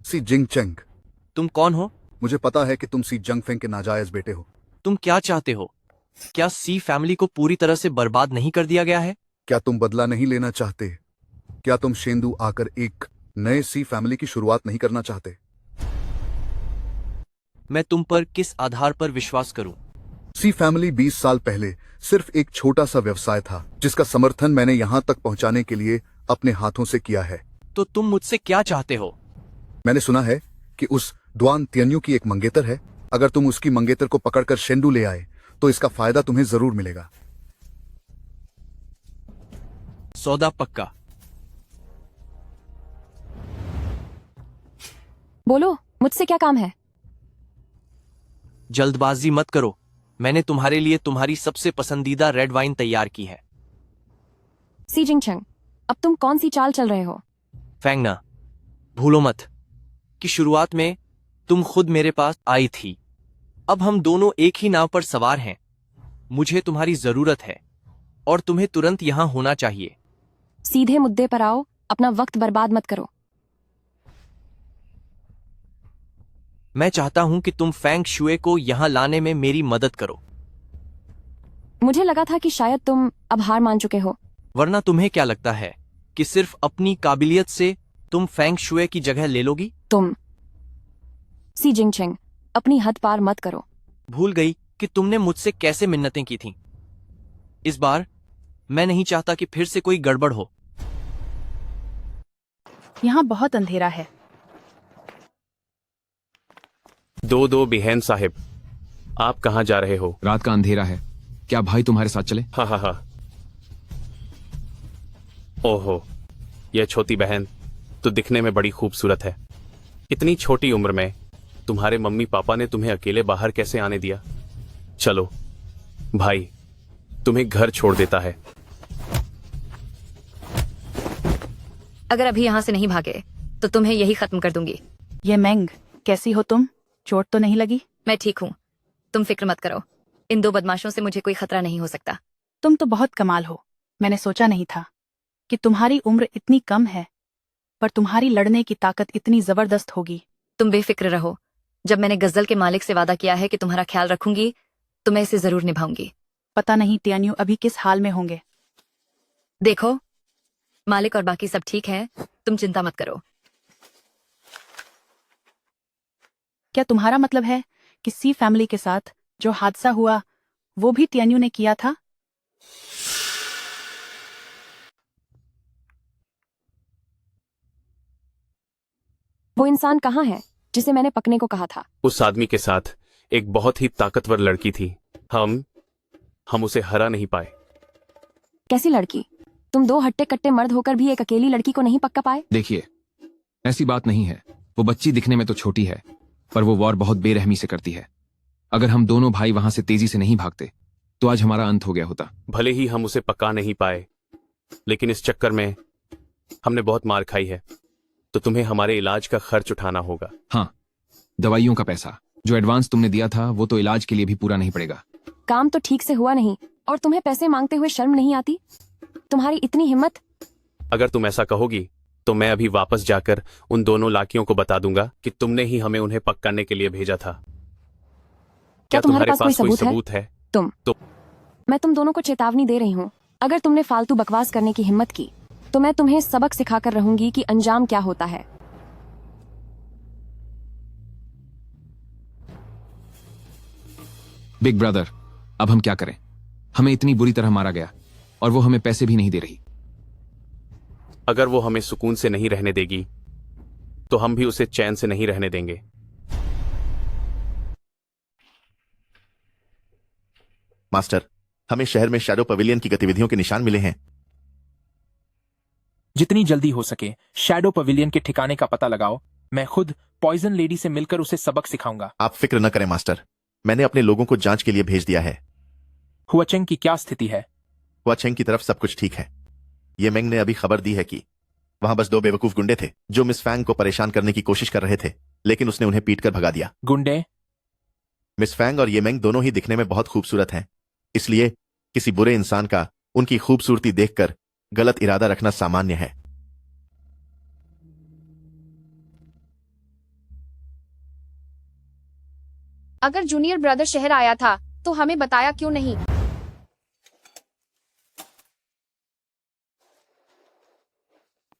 सी जिंग चेंग। तुम कौन हो? मुझे पता है कि तुम सी जंगफेंग के नाजायज बेटे हो। तुम क्या चाहते हो? क्या सी फैमिली को पूरी तरह से बर्बाद नहीं कर दिया गया है? क्या तुम बदला नहीं लेना चाहते? क्या तुम शेंदू आकर एक नए सी फैमिली की शुरुआत नहीं करना चाहते? मैं तुम पर किस आधार पर विश्वास करूं? सी फैमिली 20 साल पहले सिर्फ एक छोटा सा व्यवसाय था जिसका समर्थन मैंने यहाँ तक पहुँचाने के लिए अपने हाथों से किया है। तो तुम मुझसे क्या चाहते हो? मैंने सुना है कि उस डुआन तियन्यू की एक मंगेतर है। अगर तुम उसकी मंगेतर को पकड़कर शेंडू ले आए तो इसका फायदा तुम्हें जरूर मिलेगा। सौदा पक्का। बोलो, मुझसे क्या काम है? जल्दबाजी मत करो। मैंने तुम्हारे लिए तुम्हारी सबसे पसंदीदा रेड वाइन तैयार की है। सी जिंगचंग, अब तुम कौन सी चाल चल रहे हो? फैंगना, भूलो मत कि शुरुआत में तुम खुद मेरे पास आई थी। अब हम दोनों एक ही नाव पर सवार हैं। मुझे तुम्हारी जरूरत है और तुम्हें तुरंत यहां होना चाहिए। सीधे मुद्दे पर आओ, अपना वक्त बर्बाद मत करो। मैं चाहता हूं कि तुम फैंग शुए को यहां लाने में मेरी मदद करो। मुझे लगा था कि शायद तुम अब हार मान चुके हो। वरना तुम्हें क्या लगता है कि सिर्फ अपनी काबिलियत से तुम फैंग शुए की जगह ले लोगी? तुम सी जिंगचेंग, अपनी हद पार मत करो। भूल गई कि तुमने मुझसे कैसे मिन्नतें की थीं। इस बार मैं नहीं चाहता कि फिर से कोई गड़बड़ हो। यहाँ बहुत अंधेरा है। दो बिहेन साहिब, आप कहाँ जा रहे हो? रात का अंधेरा है, क्या भाई तुम्हारे साथ चले? हाँ हाँ हाँ। ओहो, यह छोटी बहन तो दिखने में बड़ी खूबसूरत है। इतनी छोटी उम्र में तुम्हारे मम्मी पापा ने तुम्हें अकेले बाहर कैसे आने दिया? चलो भाई, तुम्हें घर छोड़ देता है। अगर अभी यहाँ से नहीं भागे तो तुम्हें यही खत्म कर दूंगी। ये मैंग, कैसी हो तुम? चोट तो नहीं लगी? मैं ठीक हूँ, तुम फिक्र मत करो। इन दो बदमाशों से मुझे कोई खतरा नहीं हो सकता। तुम तो बहुत कमाल हो। मैंने सोचा नहीं था कि तुम्हारी उम्र इतनी कम है, पर तुम्हारी लड़ने की ताकत इतनी जबरदस्त होगी। तुम बेफिक्र रहो, जब मैंने गजल के मालिक से वादा किया है कि तुम्हारा ख्याल रखूंगी तो मैं इसे जरूर निभाऊंगी। पता नहीं तियान्यू अभी किस हाल में होंगे। देखो, मालिक और बाकी सब ठीक है, तुम चिंता मत करो। क्या तुम्हारा मतलब है कि सी फैमिली के साथ जो हादसा हुआ वो भी तियान्यू ने किया था? वो इंसान कहाँ है जिसे मैंने पकने को कहा था? उस आदमी के साथ एक बहुत ही ताकतवर लड़की थी। हम उसे हरा नहीं पाए। कैसी लड़की? तुम दो हट्टे कट्टे मर्द होकर भी एक अकेली लड़की को नहीं पक्का पाए? देखिए, ऐसी बात नहीं है। वो बच्ची दिखने में तो छोटी है, पर वो वॉर बहुत बेरहमी से करती है। अगर हम दोनों भाई वहां से तेजी से नहीं भागते तो आज हमारा अंत हो गया होता। भले ही हम उसे पका नहीं पाए, लेकिन इस चक्कर में हमने बहुत मार खाई है। तो तुम्हें हमारे इलाज का खर्च उठाना होगा। हाँ, दवाइयों का पैसा जो एडवांस तुमने दिया था वो तो इलाज के लिए भी पूरा नहीं पड़ेगा। काम तो ठीक से हुआ नहीं और तुम्हें पैसे मांगते हुए शर्म नहीं आती? तुम्हारी इतनी हिम्मत! अगर तुम ऐसा कहोगी तो मैं अभी वापस जाकर उन दोनों लाकियों को बता दूंगा कि तुमने ही हमें उन्हें पकाने के लिए भेजा था। क्या तुम्हारे पास कोई सबूत है? मैं तुम दोनों को चेतावनी दे रही हूँ, अगर तुमने फालतू बकवास करने की हिम्मत की तो मैं तुम्हें सबक सिखाकर रहूंगी कि अंजाम क्या होता है। बिग ब्रदर, अब हम क्या करें? हमें इतनी बुरी तरह मारा गया और वो हमें पैसे भी नहीं दे रही। अगर वो हमें सुकून से नहीं रहने देगी तो हम भी उसे चैन से नहीं रहने देंगे। मास्टर, हमें शहर में शैडो पवेलियन की गतिविधियों के निशान मिले हैं। जितनी जल्दी हो सके शैडो पवेलियन के ठिकाने का पता लगाओ। मैं खुद पॉइजन लेडी से मिलकर उसे सबक सिखाऊंगा। आप फिक्र न करें मास्टर, मैंने अपने लोगों को जांच के लिए भेज दिया है। हुआचेंग की क्या स्थिति है? हुआचेंग की तरफ सब कुछ ठीक है। ये मेंग ने अभी खबर दी है कि वहां बस दो बेवकूफ गुंडे थे जो मिस फैंग को परेशान करने की कोशिश कर रहे थे, लेकिन उसने उन्हें पीटकर भगा दिया। गुंडे? मिस फैंग और ये मेंग दोनों ही दिखने में बहुत खूबसूरत हैं, इसलिए किसी बुरे इंसान का उनकी खूबसूरती देखकर गलत इरादा रखना सामान्य है। अगर जूनियर ब्रदर शहर आया था तो हमें बताया क्यों नहीं?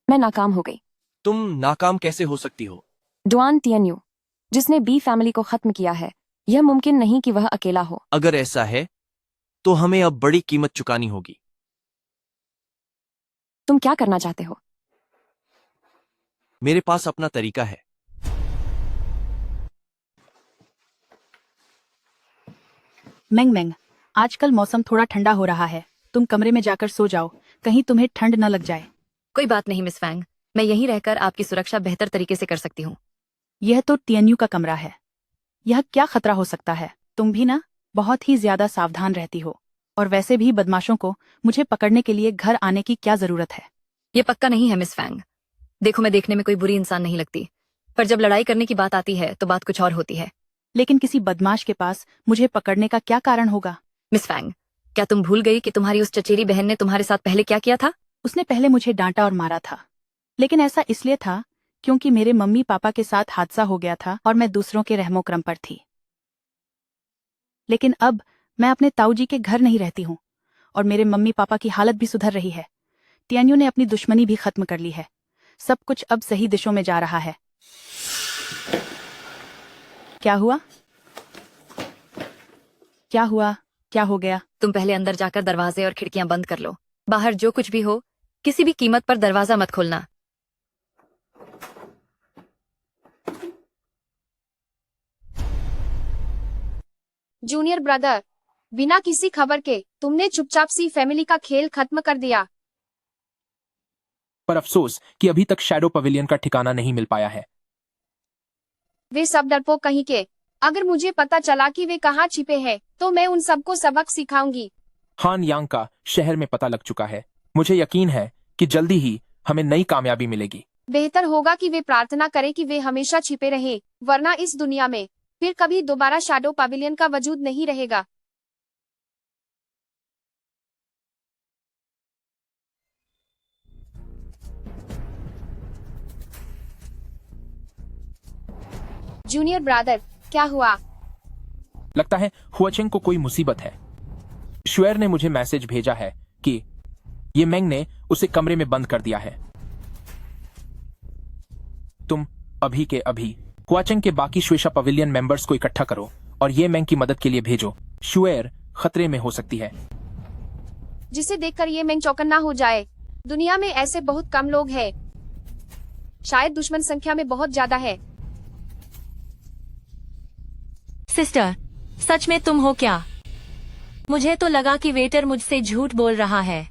मैं नाकाम हो गई। तुम नाकाम कैसे हो सकती हो? डुआन तियन्यू, जिसने बी फैमिली को खत्म किया है, यह मुमकिन नहीं कि वह अकेला हो। अगर ऐसा है तो हमें अब बड़ी कीमत चुकानी होगी। तुम क्या करना चाहते हो? मेरे पास अपना तरीका है। मेंग मेंग, आजकल मौसम थोड़ा ठंडा हो रहा है, तुम कमरे में जाकर सो जाओ, कहीं तुम्हें ठंड न लग जाए। कोई बात नहीं मिस फैंग, मैं यहीं रहकर आपकी सुरक्षा बेहतर तरीके से कर सकती हूँ। यह तो टीएनयू का कमरा है, यह क्या खतरा हो सकता है? तुम भी ना बहुत ही ज्यादा सावधान रहती हो, और वैसे भी बदमाशों को मुझे पकड़ने के लिए घर आने की क्या जरूरत है? ये पक्का नहीं है मिस फैंग। देखो, मैं देखने में कोई बुरी इंसान नहीं लगती, पर जब लड़ाई करने की बात आती है तो बात कुछ और होती है। लेकिन किसी बदमाश के पास मुझे पकड़ने का क्या कारण होगा? मिस फैंग, क्या तुम भूल गई कि तुम्हारी उस चचेरी बहन ने तुम्हारे साथ पहले क्या किया था? उसने पहले मुझे डांटा और मारा था, लेकिन ऐसा इसलिए था क्योंकि मेरे मम्मी पापा के साथ हादसा हो गया था और मैं दूसरों के रहमो क्रम पर थी। लेकिन अब मैं अपने ताऊ जी के घर नहीं रहती हूँ और मेरे मम्मी पापा की हालत भी सुधर रही है। टीएनयू ने अपनी दुश्मनी भी खत्म कर ली है, सब कुछ अब सही दिशों में जा रहा है। क्या हुआ? क्या हुआ? क्या हो गया? तुम पहले अंदर जाकर दरवाजे और खिड़कियां बंद कर लो। बाहर जो कुछ भी हो, किसी भी कीमत पर दरवाजा मत खोलना। जूनियर ब्रदर, बिना किसी खबर के तुमने चुपचाप सी फैमिली का खेल खत्म कर दिया। पर अफसोस कि अभी तक शैडो पवेलियन का ठिकाना नहीं मिल पाया है। वे सब डरपोक कहीं के, अगर मुझे पता चला कि वे कहाँ छिपे हैं, तो मैं उन सबको सबक सिखाऊंगी। हान यांग का शहर में पता लग चुका है। मुझे यकीन है कि जल्दी ही हमें नई कामयाबी मिलेगी। बेहतर होगा कि वे प्रार्थना करें कि वे हमेशा छिपे रहें, वरना इस दुनिया में फिर कभी दोबारा शैडो पवेलियन का वजूद नहीं रहेगा। जूनियर ब्रदर, क्या हुआ? लगता है हुआचेंग को कोई मुसीबत है। शुएर ने मुझे मैसेज भेजा है कि ये मेंग ने उसे कमरे में बंद कर दिया है। तुम अभी के अभी हुआचेंग के बाकी श्वेशा पवेलियन मेंबर्स को इकट्ठा करो और ये मेंग की मदद के लिए भेजो। शुएर खतरे में हो सकती है। जिसे देखकर ये मेंग चौकन्ना हो जाए। दुनिया में ऐसे बहुत कम लोग हैं, शायद दुश्मन संख्या में बहुत ज्यादा है। सिस्टर, सच में तुम हो क्या? मुझे तो लगा कि वेटर मुझसे झूठ बोल रहा है।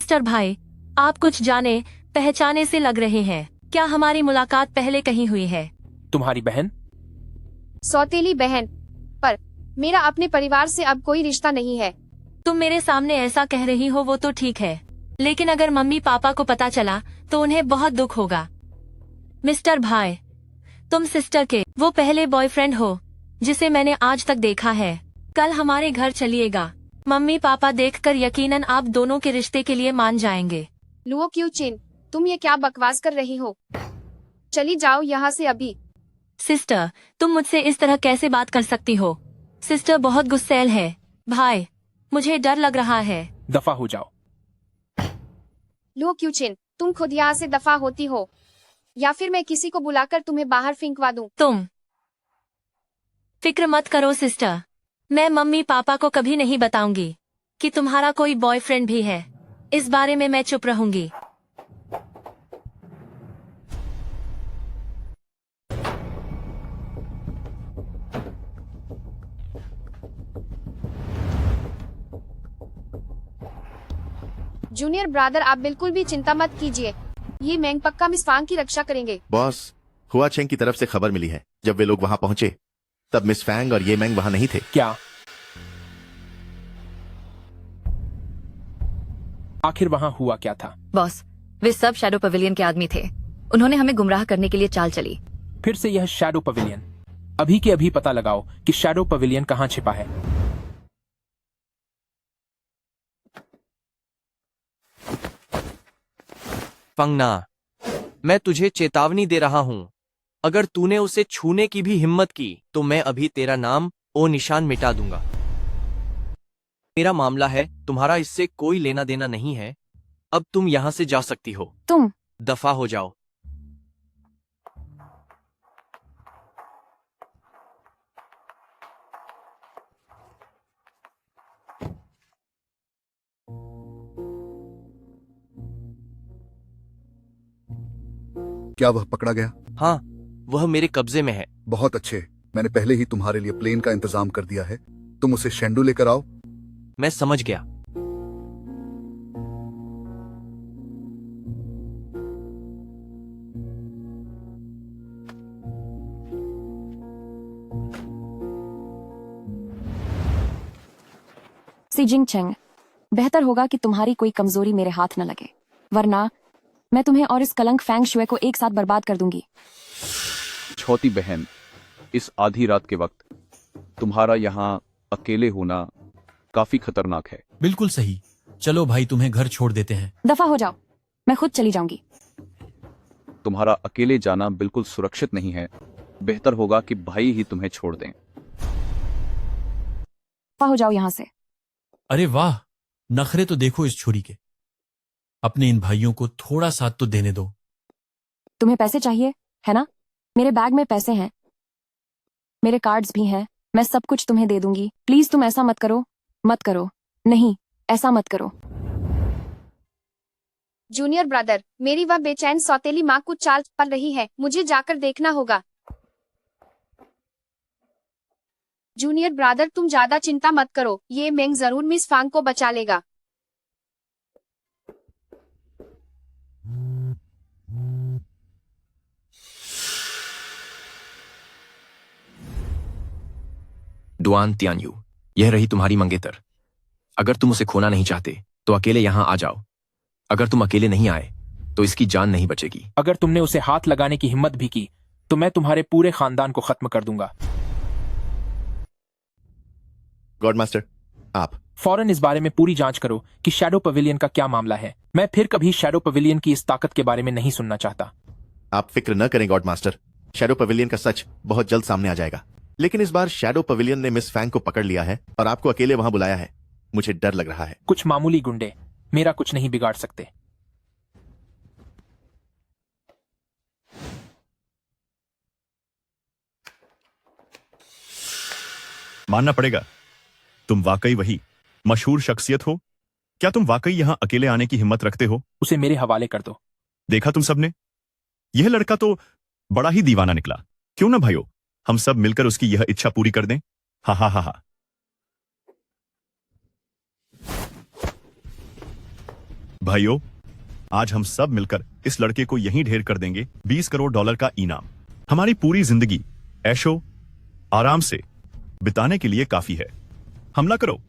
सिस्टर भाई, आप कुछ जाने पहचाने से लग रहे हैं। क्या हमारी मुलाकात पहले कहीं हुई है? तुम्हारी बहन? सौतेली बहन, पर मेरा अपने परिवार से अब कोई रिश्ता नहीं है। तुम मेरे सामने ऐसा कह रही हो वो तो ठीक है, लेकिन अगर मम्मी पापा को पता चला तो उन्हें बहुत दुख होगा। मिस्टर भाई, तुम सिस्टर के वो पहले बॉयफ्रेंड हो जिसे मैंने आज तक देखा है। कल हमारे घर चलिएगा, मम्मी पापा देखकर यकीनन आप दोनों के रिश्ते के लिए मान जाएंगे। लुओ क्यू चिन, तुम ये क्या बकवास कर रही हो? चली जाओ यहाँ से अभी। सिस्टर, तुम मुझसे इस तरह कैसे बात कर सकती हो? सिस्टर बहुत गुस्सैल है। भाई, मुझे डर लग रहा है। दफा हो जाओ। लुओ क्यू चिन, तुम खुद यहाँ से दफा होती हो या फिर मैं किसी को बुलाकर तुम्हें बाहर फेंकवा दूं? तुम फिक्र मत करो सिस्टर, मैं मम्मी पापा को कभी नहीं बताऊंगी कि तुम्हारा कोई बॉयफ्रेंड भी है। इस बारे में मैं चुप रहूंगी। जूनियर ब्रदर, आप बिल्कुल भी चिंता मत कीजिए, ये मेंग पक्का मिस फांग की रक्षा करेंगे। बॉस, हुआचेंग की तरफ से खबर मिली है। जब वे लोग वहां पहुंचे तब मिस फैंग और ये मेंग वहां नहीं थे। क्या? आखिर वहां हुआ क्या था? बॉस, वे सब शैडो पवेलियन के आदमी थे। उन्होंने हमें गुमराह करने के लिए चाल चली। फिर से यह शैडो पवेलियन। अभी के अभी पता लगाओ कि शैडो पवेलियन कहाँ छिपा है। फंगना, मैं तुझे चेतावनी दे रहा हूं, अगर तूने उसे छूने की भी हिम्मत की तो मैं अभी तेरा नाम ओ निशान मिटा दूंगा। मेरा मामला है, तुम्हारा इससे कोई लेना देना नहीं है। अब तुम यहां से जा सकती हो। तुम दफा हो जाओ। क्या वह पकड़ा गया? हाँ, वह मेरे कब्जे में है। बहुत अच्छे, मैंने पहले ही तुम्हारे लिए प्लेन का इंतजाम कर दिया है। तुम उसे शेंडू लेकर आओ। मैं समझ गया। सी जिंग चेंग, बेहतर होगा कि तुम्हारी कोई कमजोरी मेरे हाथ न लगे, वरना मैं तुम्हें और इस कलंक फैंग शुए को एक साथ बर्बाद कर दूंगी। छोटी बहन, इस आधी रात के वक्त तुम्हारा यहाँ अकेले होना काफी खतरनाक है। बिल्कुल सही। चलो भाई, तुम्हें घर छोड़ देते हैं। दफा हो जाओ, मैं खुद चली जाऊंगी। तुम्हारा अकेले जाना बिल्कुल सुरक्षित नहीं है। बेहतर होगा कि भाई ही तुम्हें छोड़ दें। दफा हो जाओ यहाँ से। अरे वाह, नखरे तो देखो इस छुरी के। अपने इन भाइयों को थोड़ा साथ तो देने दो। तुम्हें पैसे चाहिए है ना? मेरे बैग में पैसे हैं, मेरे कार्ड्स भी हैं। मैं सब कुछ तुम्हें दे दूंगी। प्लीज तुम ऐसा मत करो, मत करो। नहीं, ऐसा मत करो। जूनियर ब्रदर, मेरी वह बेचैन सौतेली माँ कुछ चाल पल रही है, मुझे जाकर देखना होगा। जूनियर ब्रदर, तुम ज्यादा चिंता मत करो, ये मेंग जरूर मिस फांग को बचा लेगा। डुआन तियान्यू, यह रही तुम्हारी मंगेतर। अगर तुम उसे खोना नहीं चाहते तो अकेले यहां आ जाओ। अगर तुम अकेले नहीं आए तो इसकी जान नहीं बचेगी। अगर तुमने उसे हाथ लगाने की हिम्मत भी की तो मैं तुम्हारे पूरे खानदान को खत्म कर दूंगा। गॉड मास्टर, आप फौरन इस बारे में पूरी जांच करो कि शैडो पवेलियन का क्या मामला है। मैं फिर कभी शैडो पवेलियन की इस ताकत के बारे में नहीं सुनना चाहता। आप फिक्र न करें गॉड मास्टर, शैडो पवेलियन का सच बहुत जल्द सामने आ जाएगा। लेकिन इस बार शैडो पवेलियन ने मिस फैंग को पकड़ लिया है और आपको अकेले वहां बुलाया है। मुझे डर लग रहा है। कुछ मामूली गुंडे मेरा कुछ नहीं बिगाड़ सकते। मानना पड़ेगा, तुम वाकई वही मशहूर शख्सियत हो। क्या तुम वाकई यहां अकेले आने की हिम्मत रखते हो? उसे मेरे हवाले कर दो। देखा तुम सबने, यह लड़का तो बड़ा ही दीवाना निकला। क्यों ना भाइयों, हम सब मिलकर उसकी यह इच्छा पूरी कर दें। हा हा हा हा। भाइयों, आज हम सब मिलकर इस लड़के को यहीं ढेर कर देंगे। 20 करोड़ डॉलर का इनाम हमारी पूरी जिंदगी ऐशो आराम से बिताने के लिए काफी है। हमला करो।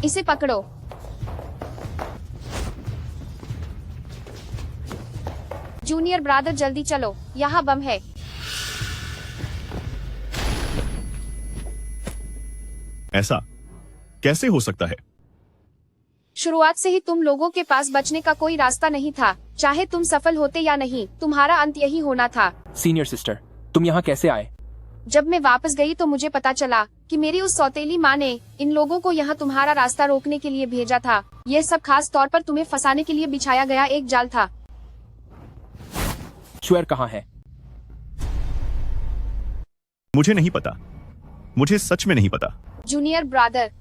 इसे पकड़ो। जूनियर ब्रदर, जल्दी चलो, यहाँ बम है। ऐसा कैसे हो सकता है? शुरुआत से ही तुम लोगों के पास बचने का कोई रास्ता नहीं था। चाहे तुम सफल होते या नहीं, तुम्हारा अंत यही होना था। सीनियर सिस्टर, तुम यहाँ कैसे आए? जब मैं वापस गई तो मुझे पता चला कि मेरी उस सौतेली माँ ने इन लोगों को यहाँ तुम्हारा रास्ता रोकने के लिए भेजा था। यह सब खास तौर पर तुम्हें फंसाने के लिए बिछाया गया एक जाल था। श्वेर कहाँ है? मुझे नहीं पता, मुझे सच में नहीं पता। जूनियर ब्रदर,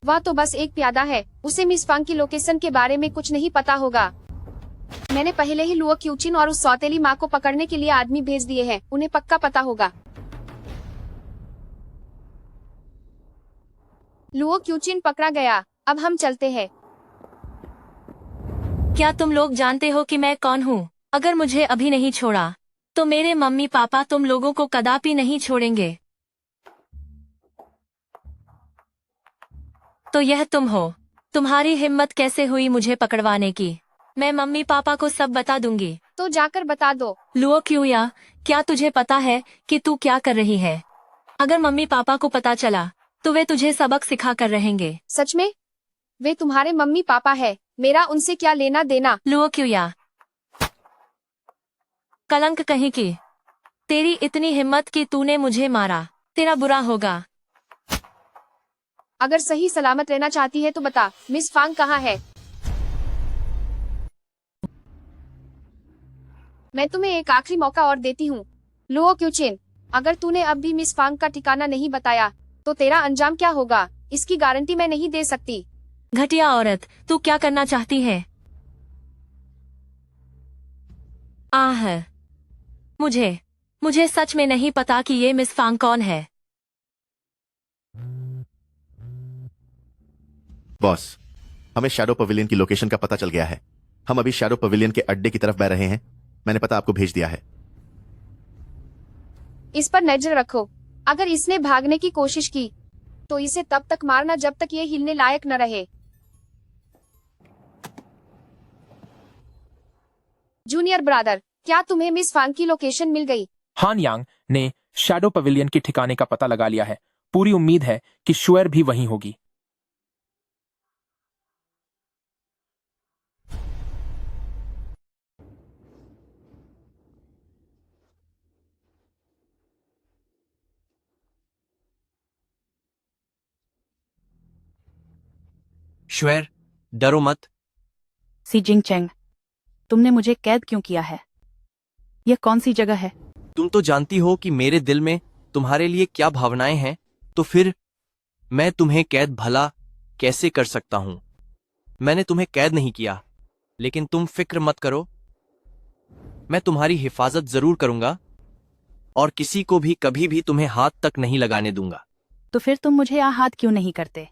वह तो बस एक प्यादा है, उसे मिस फांग की लोकेशन के बारे में कुछ नहीं पता होगा। मैंने पहले ही लुओ क्यूचिन और उस सौतेली माँ को पकड़ने के लिए आदमी भेज दिए हैं, उन्हें पक्का पता होगा। लुओ क्यूचिन पकड़ा गया, अब हम चलते हैं। क्या तुम लोग जानते हो कि मैं कौन हूँ? अगर मुझे अभी नहीं छोड़ा तो मेरे मम्मी पापा तुम लोगों को कदापि नहीं छोड़ेंगे। तो यह तुम हो। तुम्हारी हिम्मत कैसे हुई मुझे पकड़वाने की? मैं मम्मी पापा को सब बता दूंगी। तो जाकर बता दो। लुओ क्यूया, क्या तुझे पता है कि तू क्या कर रही है? अगर मम्मी पापा को पता चला तो वे तुझे सबक सिखा कर रहेंगे। सच में? वे तुम्हारे मम्मी पापा है, मेरा उनसे क्या लेना देना? लुओ क्यूया, कलंक कहीं की, तेरी इतनी हिम्मत कि तूने मुझे मारा, तेरा बुरा होगा। अगर सही सलामत रहना चाहती है तो बता, मिस फांग कहाँ है? मैं तुम्हें एक आखिरी मौका और देती हूँ। लुओ क्यूचिन, अगर तूने अब भी मिस फांग का ठिकाना नहीं बताया तो तेरा अंजाम क्या होगा, इसकी गारंटी मैं नहीं दे सकती। घटिया औरत, तू क्या करना चाहती है? मुझे सच में नहीं पता कि ये मिस फांग कौन है। बॉस, हमें शैडो पवेलियन की लोकेशन का पता चल गया है। हम अभी शैडो पवेलियन के अड्डे की तरफ बह रहे हैं। मैंने पता आपको भेज दिया है। इस पर नजर रखो, अगर इसने भागने की कोशिश की तो इसे तब तक मारना जब तक ये हिलने लायक न रहे। जूनियर ब्रदर, क्या तुम्हें मिस फांग की लोकेशन मिल गई? हान यांग ने शैडो पवेलियन के ठिकाने का पता लगा लिया है। पूरी उम्मीद है कि शुएर भी वहीं होगी। शुएर, डरो मत। सी जिंग चेंग, तुमने मुझे कैद क्यों किया है? यह कौन सी जगह है? तुम तो जानती हो कि मेरे दिल में तुम्हारे लिए क्या भावनाएं हैं, तो फिर मैं तुम्हें कैद भला कैसे कर सकता हूं? मैंने तुम्हें कैद नहीं किया, लेकिन तुम फिक्र मत करो, मैं तुम्हारी हिफाजत जरूर करूंगा और किसी को भी कभी भी तुम्हें हाथ तक नहीं लगाने दूंगा। तो फिर तुम मुझे आहत क्यों नहीं करते?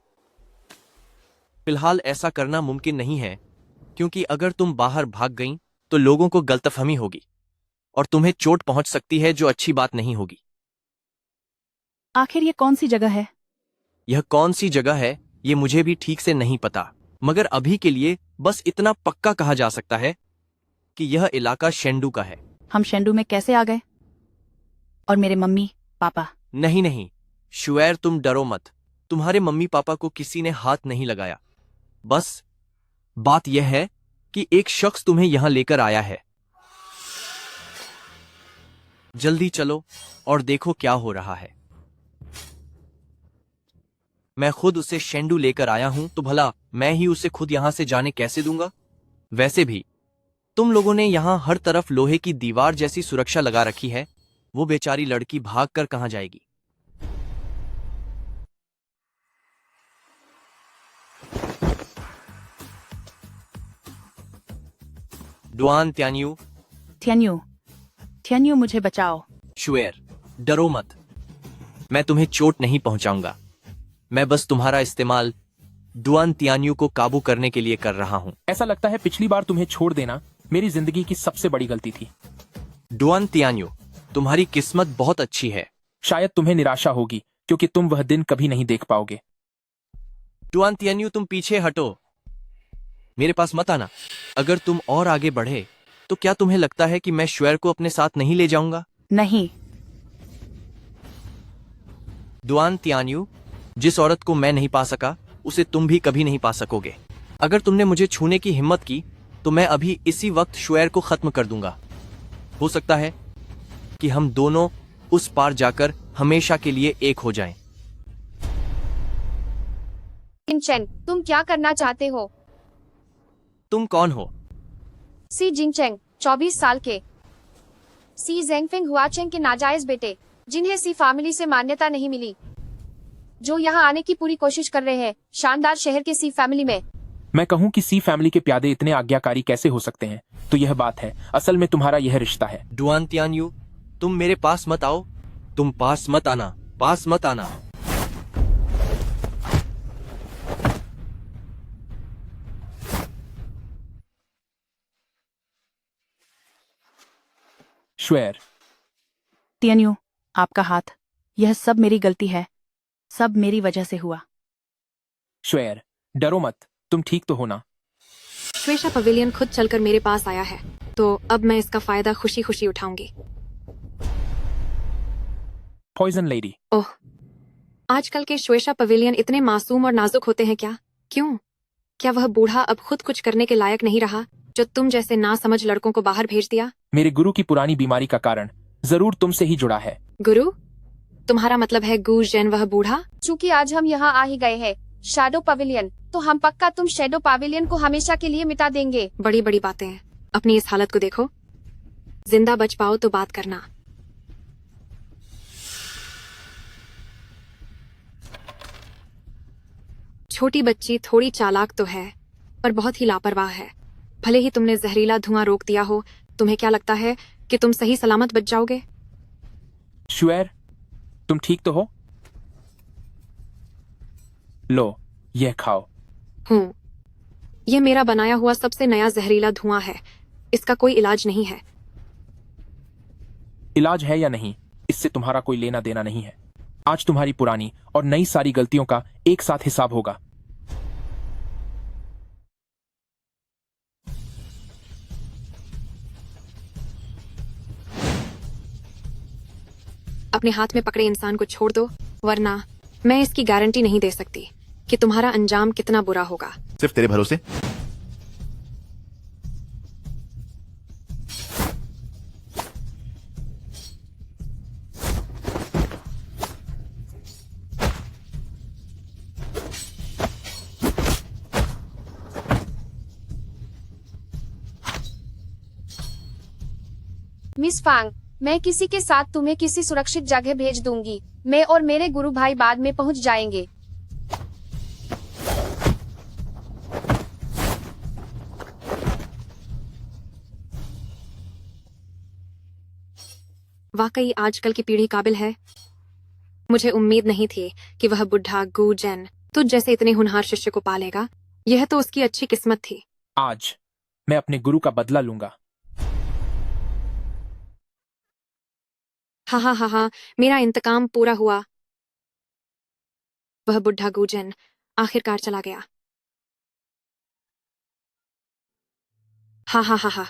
फिलहाल ऐसा करना मुमकिन नहीं है, क्योंकि अगर तुम बाहर भाग गईं तो लोगों को गलतफहमी होगी और तुम्हें चोट पहुंच सकती है, जो अच्छी बात नहीं होगी। आखिर ये कौन सी जगह है? यह कौन सी जगह है ये मुझे भी ठीक से नहीं पता, मगर अभी के लिए बस इतना पक्का कहा जा सकता है कि यह इलाका शेंडू का है। हम शेंडू में कैसे आ गए? और मेरे मम्मी पापा? नहीं, शुएर तुम डरो मत, तुम्हारे मम्मी पापा को किसी ने हाथ नहीं लगाया। बस बात यह है कि एक शख्स तुम्हें यहां लेकर आया है। जल्दी चलो और देखो क्या हो रहा है। मैं खुद उसे शेंडू लेकर आया हूं, तो भला मैं ही उसे खुद यहां से जाने कैसे दूंगा? वैसे भी तुम लोगों ने यहां हर तरफ लोहे की दीवार जैसी सुरक्षा लगा रखी है, वो बेचारी लड़की भागकर कहां जाएगी? डुआन त्यान्यू। थियन्यू, मुझे बचाओ। शुएर, डरो मत, मैं तुम्हें चोट नहीं पहुंचाऊंगा। मैं बस तुम्हारा इस्तेमाल डुआन त्यान्यू को काबू करने के लिए कर रहा हूं। ऐसा लगता है पिछली बार तुम्हें छोड़ देना मेरी जिंदगी की सबसे बड़ी गलती थी। डुआन त्यान्यू, तुम्हारी किस्मत बहुत अच्छी है। शायद तुम्हें निराशा होगी, क्योंकि तुम वह दिन कभी नहीं देख पाओगे। डुआन त्यान्यू, तुम पीछे हटो, मेरे पास मत आना। अगर तुम और आगे बढ़े तो क्या तुम्हें लगता है कि मैं शुएर को अपने साथ नहीं ले जाऊंगा? नहीं। डुआन त्यान्यू, जिस औरत को मैं नहीं पा सका उसे तुम भी कभी नहीं पा सकोगे। अगर तुमने मुझे छूने की हिम्मत की तो मैं अभी इसी वक्त शुएर को खत्म कर दूंगा। हो सकता है कि हम दोनों उस पार जाकर हमेशा के लिए एक हो जाएं। जिंगचेंग, तुम क्या करना चाहते हो? तुम कौन हो? सी जिंगचेंग, 24 साल के सी जेंगफिंग हुआचेंग के नाजायज बेटे, जिन्हें सी फैमिली से मान्यता नहीं मिली, जो यहाँ आने की पूरी कोशिश कर रहे हैं शानदार शहर के सी फैमिली में। मैं कहूँ कि सी फैमिली के प्यादे इतने आज्ञाकारी कैसे हो सकते हैं, तो यह बात है, असल में तुम्हारा यह रिश्ता है। डुआन त्यान्यू, तुम मेरे पास मत आओ, तुम पास मत आना, पास मत आना। शुएर, तियन्यू, आपका हाथ, यह सब मेरी गलती है, सब मेरी वजह से हुआ। शुएर, डरो मत, तुम ठीक तो हो ना? श्वेशा पवेलियन खुद चलकर मेरे पास आया है, तो अब मैं इसका फायदा खुशी खुशी उठाऊंगी। Poison lady. ओह, आजकल के श्वेशा पवेलियन इतने मासूम और नाजुक होते हैं क्या? क्यों? क्या वह बूढ़ा अब खुद कुछ करने के लायक नहीं रहा, जो तुम जैसे ना समझ लड़कों को बाहर भेज दिया? मेरे गुरु की पुरानी बीमारी का कारण जरूर तुमसे ही जुड़ा है। गुरु? तुम्हारा मतलब है गू जेन वह बूढ़ा? चूंकि आज हम यहाँ आ ही गए हैं शैडो पवेलियन, तो हम पक्का तुम शैडो पवेलियन को हमेशा के लिए मिटा देंगे। बड़ी बड़ी बातें हैं, अपनी इस हालत को देखो। जिंदा बच पाओ तो बात करना। छोटी बच्ची थोड़ी चालाक तो है पर बहुत ही लापरवाह है। भले ही तुमने जहरीला धुआं रोक दिया हो, तुम्हें क्या लगता है कि तुम सही सलामत बच जाओगे? श्वेर, तुम ठीक तो हो? लो, यह खाओ। हूँ। यह मेरा बनाया हुआ सबसे नया जहरीला धुआं है। इसका कोई इलाज नहीं है। इलाज है या नहीं, इससे तुम्हारा कोई लेना देना नहीं है। आज तुम्हारी पुरानी और नई सारी गलतियों का एक साथ हिसाब होगा। अपने हाथ में पकड़े इंसान को छोड़ दो, वरना मैं इसकी गारंटी नहीं दे सकती कि तुम्हारा अंजाम कितना बुरा होगा। सिर्फ तेरे भरोसे? मिस फांग, मैं किसी के साथ तुम्हें किसी सुरक्षित जगह भेज दूंगी। मैं और मेरे गुरु भाई बाद में पहुंच जाएंगे। वाकई आजकल की पीढ़ी काबिल है। मुझे उम्मीद नहीं थी कि वह बुढ़ा गू जेन तुझ जैसे इतने होनहार शिष्य को पालेगा। यह तो उसकी अच्छी किस्मत थी। आज मैं अपने गुरु का बदला लूंगा। हाँ हाँ हाँ हाँ, मेरा इंतकाम पूरा हुआ। वह बुढ़ा गूजन आखिरकार चला गया। हाँ हाँ हाँ हाँ,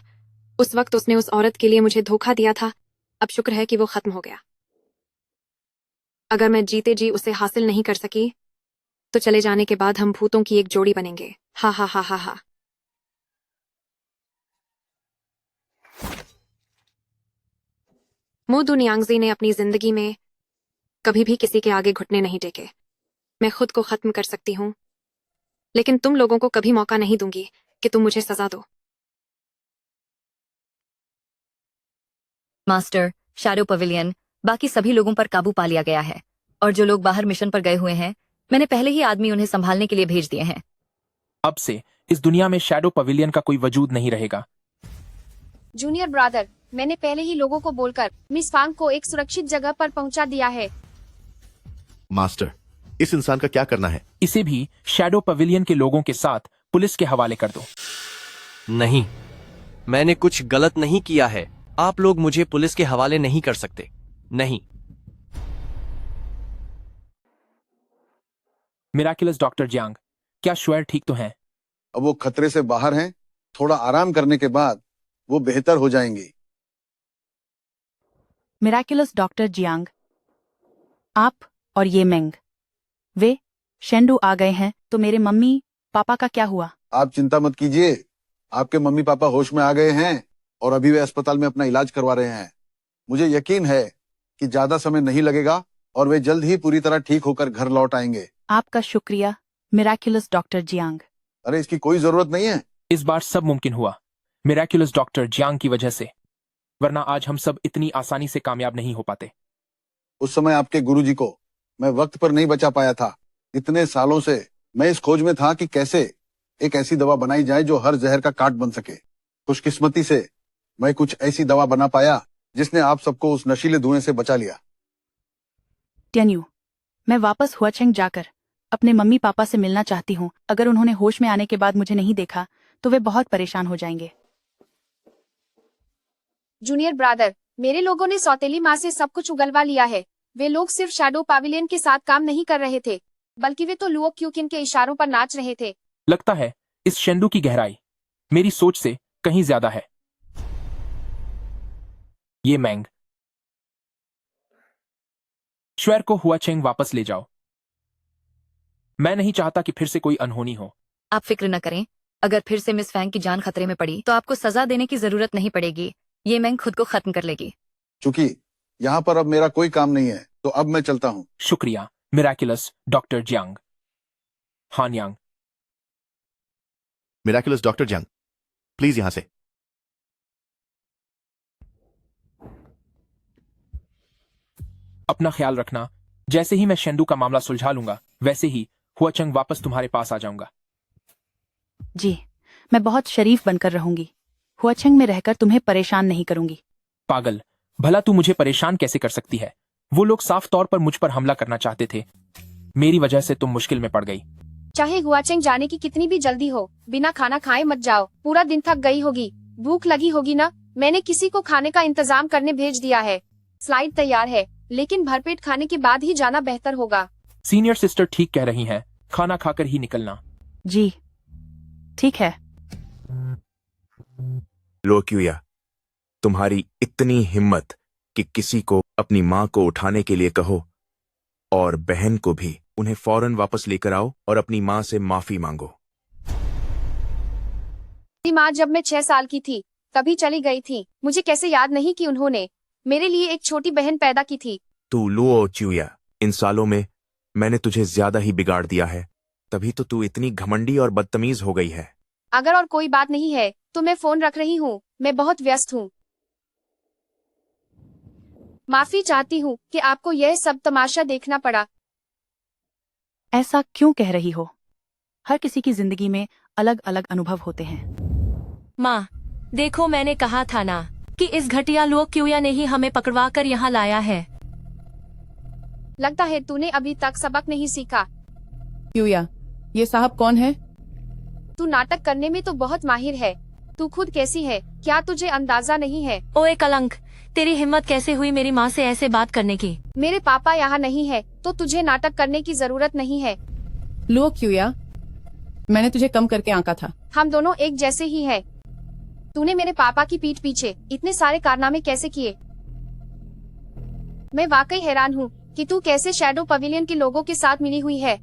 उस वक्त उसने उस औरत के लिए मुझे धोखा दिया था। अब शुक्र है कि वो खत्म हो गया। अगर मैं जीते जी उसे हासिल नहीं कर सकी तो चले जाने के बाद हम भूतों की एक जोड़ी बनेंगे। हाँ हाँ हाँ हाँ हाँ। मो दुनियांगजी ने अपनी जिंदगी में कभी भी किसी के आगे घुटने नहीं टेके। मैं खुद को खत्म कर सकती हूँ, लेकिन तुम लोगों को कभी मौका नहीं दूंगी कि तुम मुझे सजा दो। मास्टर, शैडो पवेलियन, बाकी सभी लोगों पर काबू पा लिया गया है और जो लोग बाहर मिशन पर गए हुए हैं, मैंने पहले ही आदमी उन्हें संभालने के लिए भेज दिए हैं। अब से इस दुनिया में शैडो पवेलियन का कोई वजूद नहीं रहेगा। जूनियर ब्रदर, मैंने पहले ही लोगों को बोलकर मिस फांग को एक सुरक्षित जगह पर पहुंचा दिया है। मास्टर, इस इंसान का क्या करना है? इसे भी शैडो पवेलियन के लोगों के साथ पुलिस के हवाले कर दो। नहीं, मैंने कुछ गलत नहीं किया है। आप लोग मुझे पुलिस के हवाले नहीं कर सकते। नहीं। मिराकुलस डॉक्टर जियांग, क्या श्वेर ठीक तो हैं? अब वो खतरे से बाहर हैं। थोड़ा आराम करने के बाद वो बेहतर हो जाएंगी। मिराकुलस डॉक्टर जियांग, आप और ये मेंग, वे शेंडू आ गए हैं, तो मेरे मम्मी पापा का क्या हुआ? आप चिंता मत कीजिए, आपके मम्मी पापा होश में आ गए हैं और अभी वे अस्पताल में अपना इलाज करवा रहे हैं। मुझे यकीन है कि ज्यादा समय नहीं लगेगा और वे जल्द ही पूरी तरह ठीक होकर घर लौट आएंगे। आपका शुक्रिया मिराकुलस डॉक्टर जियांग। अरे इसकी कोई जरूरत नहीं है। इस बार सब मुमकिन हुआ मिराकुलस डॉक्टर जियांग की वजह से, वरना आज हम सब इतनी आसानी से कामयाब नहीं हो पाते। उस समय आपके गुरुजी को मैं वक्त पर नहीं बचा पाया था। इतने सालों से मैं इस खोज में था कि कैसे एक ऐसी दवा बनाई जाए जो हर जहर का काट बन सके। खुशकिस्मती से मैं कुछ ऐसी दवा बना पाया जिसने आप सबको उस नशीले धुएं से बचा लिया। टियान्यू, मैं वापस हुआचेंग जाकर अपने मम्मी पापा से मिलना चाहती हूँ। अगर उन्होंने होश में आने के बाद मुझे नहीं देखा तो वे बहुत परेशान हो जाएंगे। जूनियर ब्रदर, मेरे लोगों ने सौतेली माँ से सब कुछ उगलवा लिया है। वे लोग सिर्फ शैडो पवेलियन के साथ काम नहीं कर रहे थे, बल्कि वे तो लुओ क्यूकिन के इशारों पर नाच रहे थे। लगता है इस शेंडू की गहराई मेरी सोच से कहीं ज्यादा है। ये मैंग, श्वेर को हुआचेंग वापस ले जाओ। मैं नहीं चाहता कि फिर से कोई अनहोनी हो। आप फिक्र न करें, अगर फिर से मिस फैंग की जान खतरे में पड़ी तो आपको सजा देने की जरूरत नहीं पड़ेगी। ये मैंग खुद को खत्म कर लेगी। चूंकि यहाँ पर अब मेरा कोई काम नहीं है, तो अब मैं चलता हूँ। शुक्रिया मिराकुलस डॉक्टर जियांग। हान यांग। मिराकुलस डॉक्टर जियांग, प्लीज यहां से। अपना ख्याल रखना। जैसे ही मैं शेंडू का मामला सुलझा लूंगा, वैसे ही हुआचंग वापस तुम्हारे पास आ जाऊंगा। जी, मैं बहुत शरीफ बनकर रहूंगी। हुआचंग में रहकर तुम्हें परेशान नहीं करूंगी। पागल, भला तू मुझे परेशान कैसे कर सकती है? वो लोग साफ तौर पर मुझ पर हमला करना चाहते थे। मेरी वजह से तुम मुश्किल में पड़ गई। चाहे हुआचेंग जाने की कितनी भी जल्दी हो, बिना खाना खाए मत जाओ। पूरा दिन थक गई होगी, भूख लगी होगी ना। मैंने किसी को खाने का इंतजाम करने भेज दिया है। स्लाइड तैयार है, लेकिन भरपेट खाने के बाद ही जाना बेहतर होगा। सीनियर सिस्टर ठीक कह रही हैं, खाना खाकर ही निकलना। जी, ठीक है। लो क्यूया, तुम्हारी इतनी हिम्मत कि किसी को अपनी माँ को उठाने के लिए कहो और बहन को भी। उन्हें फौरन वापस लेकर आओ और अपनी माँ से माफी मांगो। मेरी माँ जब मैं 6 साल की थी तभी चली गई थी। मुझे कैसे याद नहीं कि उन्होंने मेरे लिए एक छोटी बहन पैदा की थी। तू लुओ च्यूया, इन सालों में मैंने तुझे ज्यादा ही बिगाड़ दिया है, तभी तो तू इतनी घमंडी और बदतमीज हो गई है। अगर और कोई बात नहीं है तो मैं फोन रख रही हूँ, मैं बहुत व्यस्त हूँ। माफी चाहती हूँ कि आपको यह सब तमाशा देखना पड़ा। ऐसा क्यों कह रही हो? हर किसी की जिंदगी में अलग अलग अनुभव होते हैं। माँ, देखो मैंने कहा था ना कि इस घटिया लोग क्यूया ने ही हमें पकड़वा कर यहाँ लाया है। लगता है तूने अभी तक सबक नहीं सीखा। क्यूया, ये साहब कौन है? तू नाटक करने में तो बहुत माहिर है। तू खुद कैसी है, क्या तुझे अंदाजा नहीं है? ओए कलंक, तेरी हिम्मत कैसे हुई मेरी माँ से ऐसे बात करने की? मेरे पापा यहाँ नहीं है तो तुझे नाटक करने की जरूरत नहीं है। लो क्यूया, मैंने तुझे कम करके आंका था। हम दोनों एक जैसे ही हैं। तूने मेरे पापा की पीठ पीछे इतने सारे कारनामे कैसे किए? मैं वाकई हैरान हूँ कि तू कैसे शैडो पवेलियन के लोगों के साथ मिली हुई है।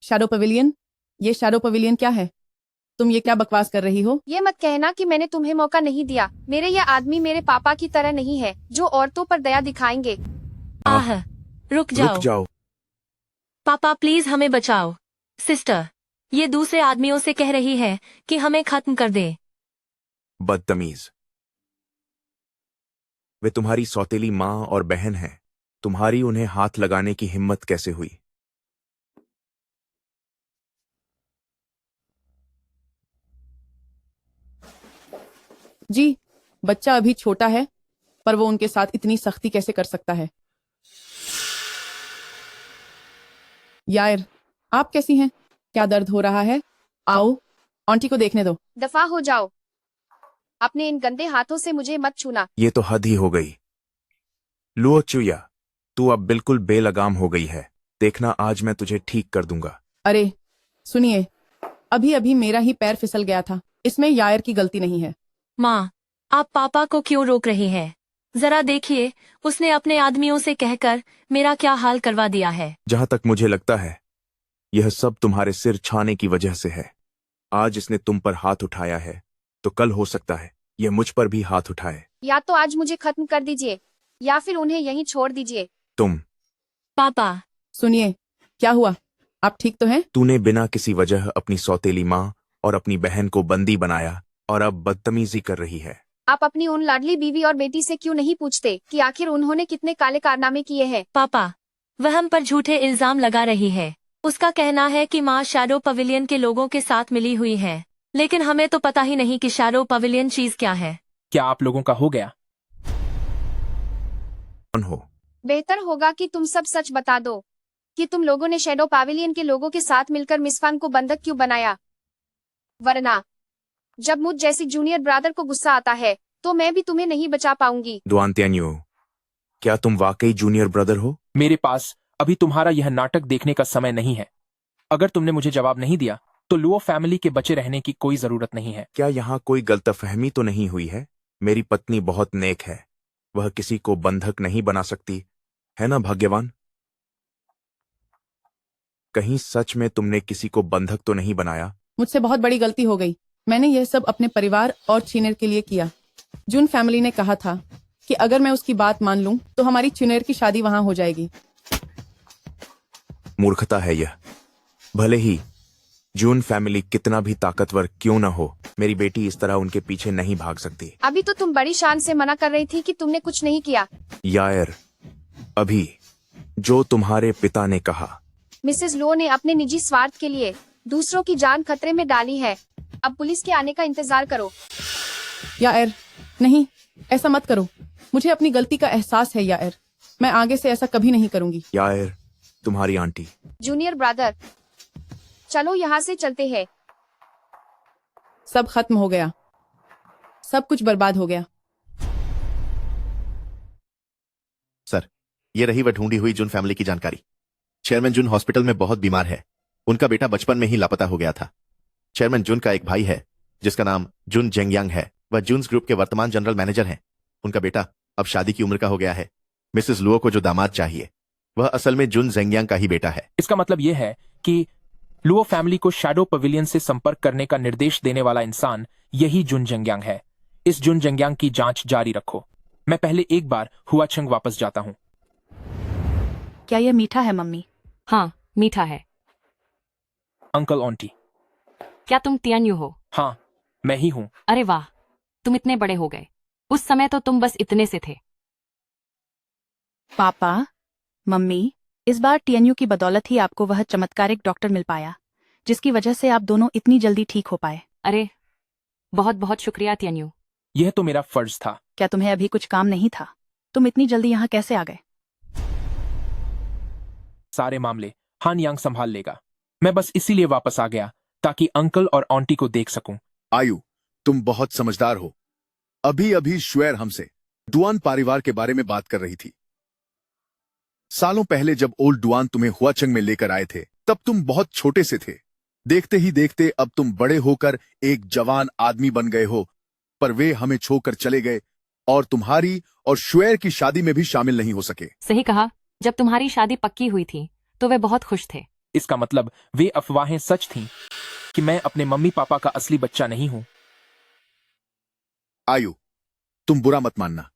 Shadow pavilion? ये शैडो पवेलियन क्या है? तुम ये क्या बकवास कर रही हो? ये मत कहना कि मैंने तुम्हें मौका नहीं दिया। मेरे ये आदमी मेरे पापा की तरह नहीं है जो औरतों पर दया दिखाएंगे। आह, रुक जाओ। पापा प्लीज हमें बचाओ। सिस्टर, ये दूसरे आदमियों से कह रही है कि हमें खत्म कर दे। बदतमीज, वे तुम्हारी सौतेली माँ और बहन हैं। तुम्हारी उन्हें हाथ लगाने की हिम्मत कैसे हुई? जी, बच्चा अभी छोटा है, पर वो उनके साथ इतनी सख्ती कैसे कर सकता है? यार, आप कैसी हैं? क्या दर्द हो रहा है? आओ, आंटी को देखने दो। दफा हो जाओ। अपने इन गंदे हाथों से मुझे मत छूना। ये तो हद ही हो गई। लुओ चुया, तू अब बिल्कुल बेलगाम हो गई है। देखना, आज मैं तुझे ठीक कर दूंगा। अरे, सुनिए, अभी अभी मेरा ही पैर फिसल गया था। इसमें यायर की गलती नहीं है। माँ, आप पापा को क्यों रोक रही हैं? जरा देखिए, उसने अपने आदमियों से कहकर मेरा क्या हाल करवा दिया है। जहां तक मुझे लगता है, यह सब तुम्हारे सिर छाने की वजह से है। आज इसने तुम पर हाथ उठाया है, तो कल हो सकता है यह मुझ पर भी हाथ उठाए। या तो आज मुझे खत्म कर दीजिए या फिर उन्हें यहीं छोड़ दीजिए। तुम पापा, सुनिए, क्या हुआ? आप ठीक तो हैं? तूने बिना किसी वजह अपनी सौतेली माँ और अपनी बहन को बंदी बनाया और अब बदतमीजी कर रही है। आप अपनी उन लाडली बीवी और बेटी से क्यों नहीं पूछते कि आखिर उन्होंने कितने काले कारनामे किए हैं? पापा, वह हम पर झूठे इल्जाम लगा रही है। उसका कहना है कि माँ शैडो पवेलियन के लोगों के साथ मिली हुई है, लेकिन हमें तो पता ही नहीं कि शैडो पवेलियन चीज क्या है। क्या आप लोगों का हो गया? कौन हो? बेहतर होगा कि तुम सब सच बता दो कि तुम लोगों ने शैडो पवेलियन के लोगों के साथ मिलकर मिस फांग को बंधक क्यों बनाया? वरना जब मुझ जैसी जूनियर ब्रदर को गुस्सा आता है तो मैं भी तुम्हें नहीं बचा पाऊंगी। दुआन त्यान्यू, क्या तुम वाकई जूनियर ब्रदर हो? मेरे पास अभी तुम्हारा यह नाटक देखने का समय नहीं है। अगर तुमने मुझे जवाब नहीं दिया तो लुओ फैमिली के बचे रहने की कोई जरूरत नहीं है। क्या यहाँ कोई गलतफहमी तो नहीं हुई है? मेरी पत्नी बहुत नेक है, वह किसी को बंधक नहीं बना सकती, है ना भाग्यवान? कहीं सच में तुमने किसी को बंधक तो नहीं बनाया? मुझसे बहुत बड़ी गलती हो गई। मैंने यह सब अपने परिवार और चीनेर के लिए किया। जून फैमिली ने कहा था कि अगर मैं उसकी बात मान लूं तो हमारी चीनेर की शादी वहां हो जाएगी। मूर्खता है यह। भले ही जून फैमिली कितना भी ताकतवर क्यों न हो, मेरी बेटी इस तरह उनके पीछे नहीं भाग सकती। अभी तो तुम बड़ी शान से मना कर रही थी कि तुमने कुछ नहीं किया। यायर, अभी जो तुम्हारे पिता ने कहा। मिसेस लो ने अपने निजी स्वार्थ के लिए दूसरों की जान खतरे में डाली है। अब पुलिस के आने का इंतजार करो। यार नहीं, ऐसा मत करो। मुझे अपनी गलती का एहसास है यार। मैं आगे से ऐसा कभी नहीं करूंगी। यार, तुम्हारी आंटी। जूनियर ब्रदर, चलो यहाँ से चलते हैं। सब खत्म हो गया, सब कुछ बर्बाद हो गया। सर, ये रही वह ढूंढी हुई जुन फैमिली की जानकारी। चेयरमैन जुन हॉस्पिटल में बहुत बीमार है। उनका बेटा बचपन में ही लापता हो गया था। चेयरमैन जुन का एक भाई है जिसका नाम जुन जेंगयांग है। वह जुन्स ग्रुप के वर्तमान जनरल मैनेजर हैं। उनका बेटा अब शादी की उम्र का हो गया है। मिसेस लुओ को जो दामाद चाहिए वह असल में जुन जेंगयांग का ही बेटा है। इसका मतलब यह है कि लुओ फैमिली को शैडो पवेलियन से संपर्क करने का निर्देश देने वाला इंसान यही जुन जेंगयांग है। इस जुन जेंगयांग की जांच जारी रखो। मैं पहले एक बार हुआचंग वापस जाता हूँ। क्या यह मीठा है मम्मी? हाँ, मीठा है। अंकल आंटी, क्या तुम तियान्यू हो? हाँ, मैं ही हूँ। अरे वाह, तुम इतने बड़े हो गए। उस समय तो तुम बस इतने से थे। पापा, मम्मी, इस बार टीएनयू की बदौलत ही आपको वह चमत्कारिक डॉक्टर मिल पाया जिसकी वजह से आप दोनों इतनी जल्दी ठीक हो पाए। अरे बहुत बहुत शुक्रिया तियान्यू। यह तो मेरा फर्ज था। क्या तुम्हें अभी कुछ काम नहीं था? तुम इतनी जल्दी यहाँ कैसे आ गए? सारे मामले हान यांग संभाल लेगा। मैं बस इसीलिए वापस आ गया ताकि अंकल और आंटी को देख सकूं। आयु, तुम बहुत समझदार हो। अभी अभी श्वेर हमसे डुआन परिवार के बारे में बात कर रही थी। सालों पहले जब ओल्ड डुआन तुम्हें हुआचंग में लेकर आए थे तब तुम बहुत छोटे से थे। देखते ही देखते अब तुम बड़े होकर एक जवान आदमी बन गए हो। पर वे हमें छोड़कर चले गए और तुम्हारी और श्वेर की शादी में भी शामिल नहीं हो सके। सही कहा। जब तुम्हारी शादी पक्की हुई थी तो वे बहुत खुश थे। इसका मतलब वे अफवाहें सच थीं कि मैं अपने मम्मी पापा का असली बच्चा नहीं हूं। आयु, तुम बुरा मत मानना।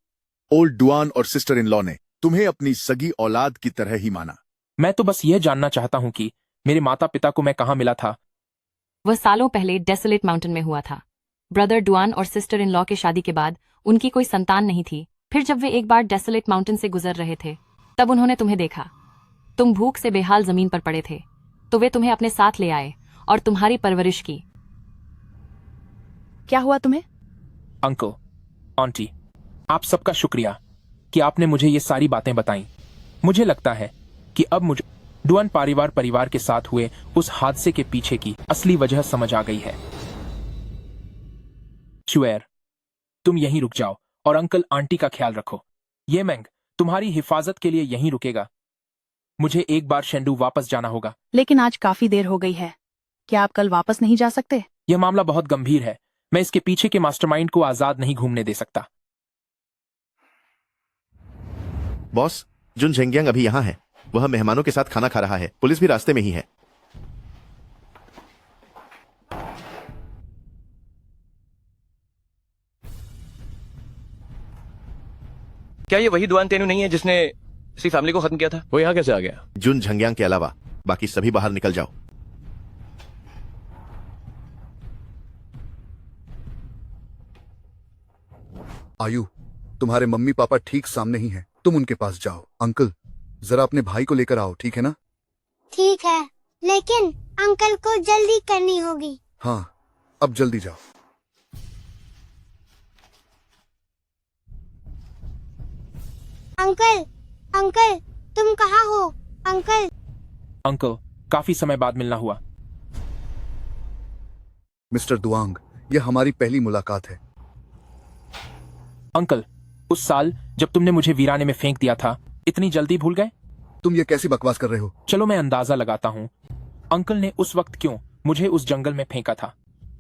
ओल्ड डुआन और सिस्टर इन लॉ ने तुम्हें अपनी सगी औलाद की तरह ही माना। मैं तो बस यह जानना चाहता हूं कि मेरे माता पिता को मैं कहां मिला था। वह सालों पहले डेसोलेट माउंटेन में हुआ था। ब्रदर डुआन और सिस्टर इन लॉ के शादी के बाद उनकी कोई संतान नहीं थी। फिर जब वे एक बार डेसोलेट माउंटेन से गुजर रहे थे तब उन्होंने तुम्हें देखा। तुम भूख से बेहाल जमीन पर पड़े थे तो वे तुम्हें अपने साथ ले आए और तुम्हारी परवरिश की। क्या हुआ तुम्हें? अंकल, आंटी, आप सबका शुक्रिया कि आपने मुझे ये सारी बातें बताई। मुझे लगता है कि अब मुझे डुआन परिवार के साथ हुए उस हादसे के पीछे की असली वजह समझ आ गई है। श्वेर, तुम यहीं रुक जाओ और अंकल आंटी का ख्याल रखो। ये मेंग तुम्हारी हिफाजत के लिए यहीं रुकेगा। मुझे एक बार शेंडू वापस जाना होगा। लेकिन आज काफी देर हो गई है। क्या आप कल वापस नहीं जा सकते? यह मामला बहुत गंभीर है। मैं इसके पीछे के मास्टरमाइंड को आजाद नहीं घूमने दे सकता। बॉस, जुन जेंगयांग अभी यहाँ है। वह मेहमानों के साथ खाना खा रहा है। पुलिस भी रास्ते में ही है। क्या ये वही डुआन तियान्यू नहीं है जिसने इसी फैमिली को खत्म किया था? वो यहाँ कैसे आ गया? जुन जेंगयांग के अलावा बाकी सभी बाहर निकल जाओ। आयु, तुम्हारे मम्मी पापा ठीक सामने ही हैं। तुम उनके पास जाओ। अंकल, जरा अपने भाई को लेकर आओ, ठीक है ना? ठीक है, लेकिन अंकल को जल्दी करनी होगी। हाँ, अब जल्दी जाओ। अंकल, अंकल, तुम कहाँ हो? अंकल। अंकल, काफी समय बाद मिलना हुआ। मिस्टर दुआंग, यह हमारी पहली मुलाकात है। अंकल, उस साल जब तुमने मुझे वीराने में फेंक दिया था, इतनी जल्दी भूल गए? तुम ये कैसी बकवास कर रहे हो? चलो मैं अंदाजा लगाता हूँ। अंकल ने उस वक्त क्यों मुझे उस जंगल में फेंका था?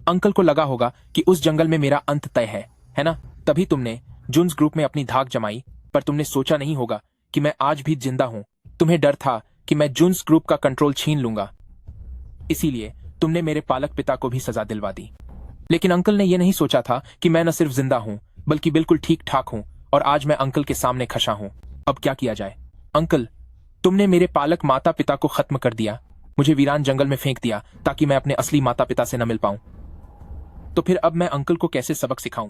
अंकल को लगा होगा कि उस जंगल में मेरा अंत तय है ना? तभी तुमने जुन्स ग्रुप में अपनी धाक जमाई। पर तुमने सोचा नहीं होगा कि मैं आज भी जिंदा हूँ। तुम्हें डर था कि मैं जुन्स ग्रुप का कंट्रोल छीन लूंगा, इसीलिए तुमने मेरे पालक पिता को भी सजा दिलवा दी। लेकिन अंकल ने यह नहीं सोचा था कि मैं न सिर्फ जिंदा हूँ बल्कि बिल्कुल ठीक ठाक हूँ और आज मैं अंकल के सामने खशा हूँ। अब क्या किया जाए? अंकल, तुमने मेरे पालक माता पिता को खत्म कर दिया, मुझे वीरान जंगल में फेंक दिया ताकि मैं अपने असली माता पिता से न मिल पाऊं। तो फिर अब मैं अंकल को कैसे सबक सिखाऊं?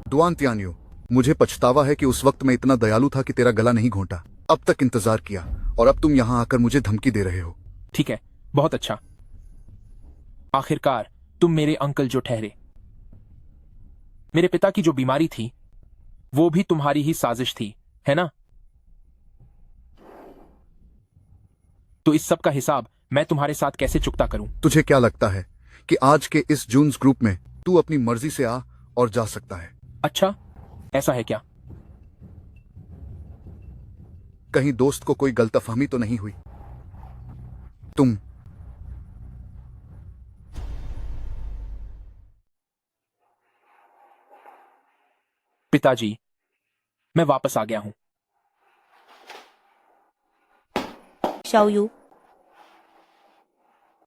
डुआन तियान्यू, मुझे पछतावा है कि उस वक्त मैं इतना दयालु था कि तेरा गला नहीं घोंटा। अब तक इंतजार किया और अब तुम यहाँ आकर मुझे धमकी दे रहे हो। ठीक है, बहुत अच्छा। आखिरकार तुम मेरे अंकल जो ठहरे। मेरे पिता की जो बीमारी थी वो भी तुम्हारी ही साजिश थी, है ना? तो इस सब का हिसाब मैं तुम्हारे साथ कैसे चुकता करूं? तुझे क्या लगता है कि आज के इस जून्स ग्रुप में तू अपनी मर्जी से आ और जा सकता है? अच्छा, ऐसा है क्या? कहीं दोस्त को कोई गलतफहमी तो नहीं हुई? तुम पिताजी, मैं वापस आ गया हूं। शाओयू,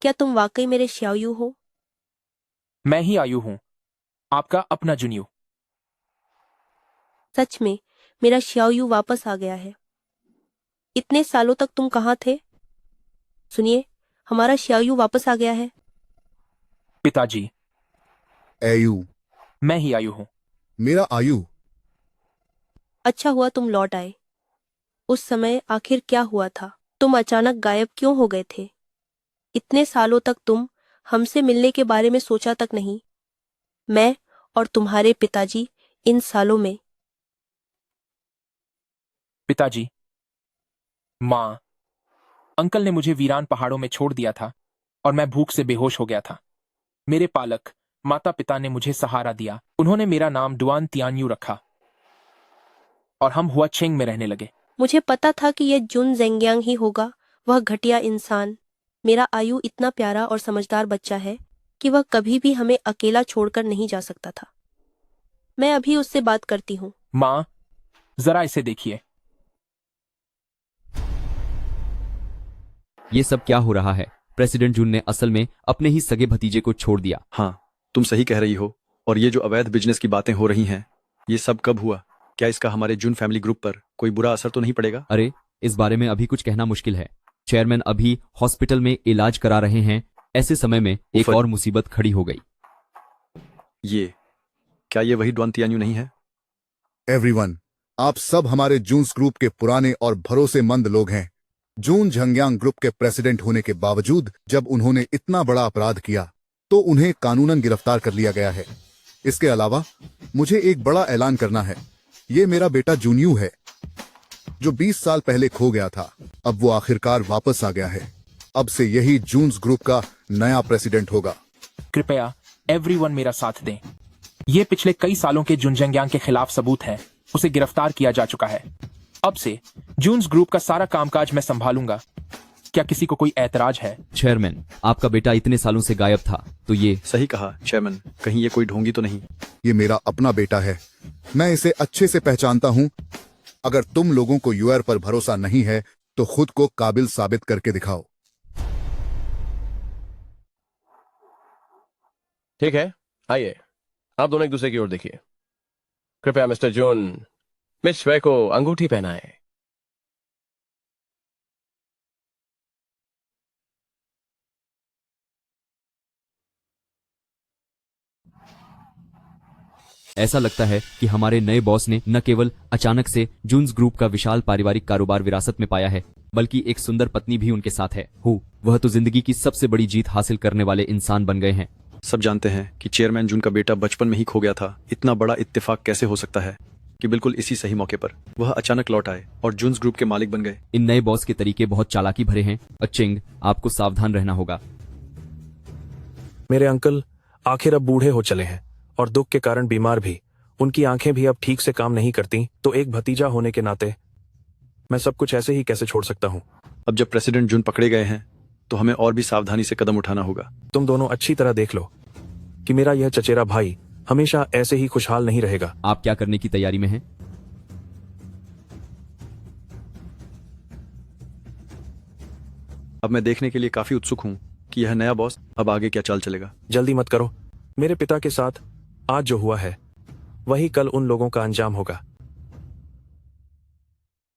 क्या तुम वाकई मेरे शाओयू हो? मैं ही आयु हूं, आपका अपना जुनियू। सच में मेरा शाओयू वापस आ गया है। इतने सालों तक तुम कहाँ थे? सुनिए, हमारा शाओयू वापस आ गया है। पिताजी, आयु। मैं ही आयु हूं। मेरा आयु। अच्छा हुआ तुम लौट आए। उस समय आखिर क्या हुआ था? तुम अचानक गायब क्यों हो गए थे? इतने सालों तक तुम हमसे मिलने के बारे में सोचा तक नहीं। मैं और तुम्हारे पिताजी इन सालों में। पिताजी, मां, अंकल ने मुझे वीरान पहाड़ों में छोड़ दिया था और मैं भूख से बेहोश हो गया था। मेरे पालक माता पिता ने मुझे सहारा दिया। उन्होंने मेरा नाम डुआन तियान्यू रखा और हम हुआचेंग में रहने लगे। मुझे पता था कि यह जुन जेंग्यांग ही होगा, वह घटिया इंसान। मेरा आयु इतना प्यारा और समझदार बच्चा है कि वह कभी भी हमें अकेला छोड़कर नहीं जा सकता था। मैं अभी उससे बात करती हूँ। मां, जरा इसे देखिए। ये सब क्या हो रहा है? प्रेसिडेंट जून ने असल में अपने ही सगे भतीजे को छोड़ दिया। हाँ, तुम सही कह रही हो। और ये जो अवैध बिजनेस की बातें हो रही हैं, ये सब कब हुआ? क्या इसका हमारे जून फैमिली ग्रुप पर कोई बुरा असर तो नहीं पड़ेगा? अरे, इस बारे में अभी कुछ कहना मुश्किल है। चेयरमैन अभी हॉस्पिटल में इलाज करा रहे हैं। ऐसे समय में एक और मुसीबत खड़ी हो गई। क्या ये वही डुआन तियान्यू नहीं है? एवरीवन, आप सब हमारे जून्स ग्रुप के पुराने और भरोसेमंद लोग हैं। जून झंग्यांग ग्रुप के प्रेसिडेंट होने के बावजूद जब उन्होंने इतना बड़ा अपराध किया तो उन्हें कानूनन गिरफ्तार कर लिया गया है। इसके अलावा मुझे एक बड़ा ऐलान करना है। ये मेरा बेटा जूनियू है जो 20 साल पहले खो गया था। अब वो आखिरकार वापस आ गया है। अब से यही जून्स ग्रुप का नया प्रेसिडेंट होगा। कृपया एवरीवन मेरा साथ दें। ये पिछले कई सालों के जुन जेंग्यांग के खिलाफ सबूत है। उसे गिरफ्तार किया जा चुका है। अब से जून्स ग्रुप का सारा कामकाज मैं संभालूंगा। क्या किसी को कोई ऐतराज है? चेयरमैन, आपका बेटा इतने सालों से गायब था, तो ये सही कहा चेयरमैन। कहीं ये कोई ढोंगी तो नहीं? ये मेरा अपना बेटा है। मैं इसे अच्छे से पहचानता हूँ। अगर तुम लोगों को यूआर पर भरोसा नहीं है तो खुद को काबिल साबित करके दिखाओ। ठीक है, आइए आप दोनों एक दूसरे की ओर देखिए। कृपया मिस्टर जून मिस श्वे को अंगूठी पहनाएं। ऐसा लगता है कि हमारे नए बॉस ने न केवल अचानक से जून्स ग्रुप का विशाल पारिवारिक कारोबार विरासत में पाया है, बल्कि एक सुंदर पत्नी भी उनके साथ है। वह तो जिंदगी की सबसे बड़ी जीत हासिल करने वाले इंसान बन गए हैं। सब जानते हैं कि चेयरमैन जून का बेटा बचपन में ही खो गया था। इतना बड़ा इत्तेफाक कैसे हो सकता है कि बिल्कुल इसी सही मौके पर वह अचानक लौट आए और जून्स ग्रुप के मालिक बन गए। इन नए बॉस के तरीके बहुत चालाकी भरे हैं। चिंग, आपको सावधान रहना होगा। मेरे अंकल आखिर अब बूढ़े हो चले हैं और दुख के कारण बीमार भी। उनकी आंखें भी अब ठीक से काम नहीं करती, तो एक भतीजा होने के नाते मैं सब कुछ ऐसे ही कैसे छोड़ सकता हूँ। अब जब प्रेसिडेंट जून पकड़े गए हैं तो हमें और भी सावधानी से कदम उठाना होगा। तुम दोनों अच्छी तरह देख लो कि मेरा यह चचेरा भाई हमेशा ऐसे ही खुशहाल नहीं रहेगा। आप क्या करने की तैयारी में हैं? अब मैं देखने के लिए काफी उत्सुक हूँ कि यह नया बॉस अब आगे क्या चाल चलेगा। जल्दी मत करो। मेरे पिता के साथ आज जो हुआ है वही कल उन लोगों का अंजाम होगा।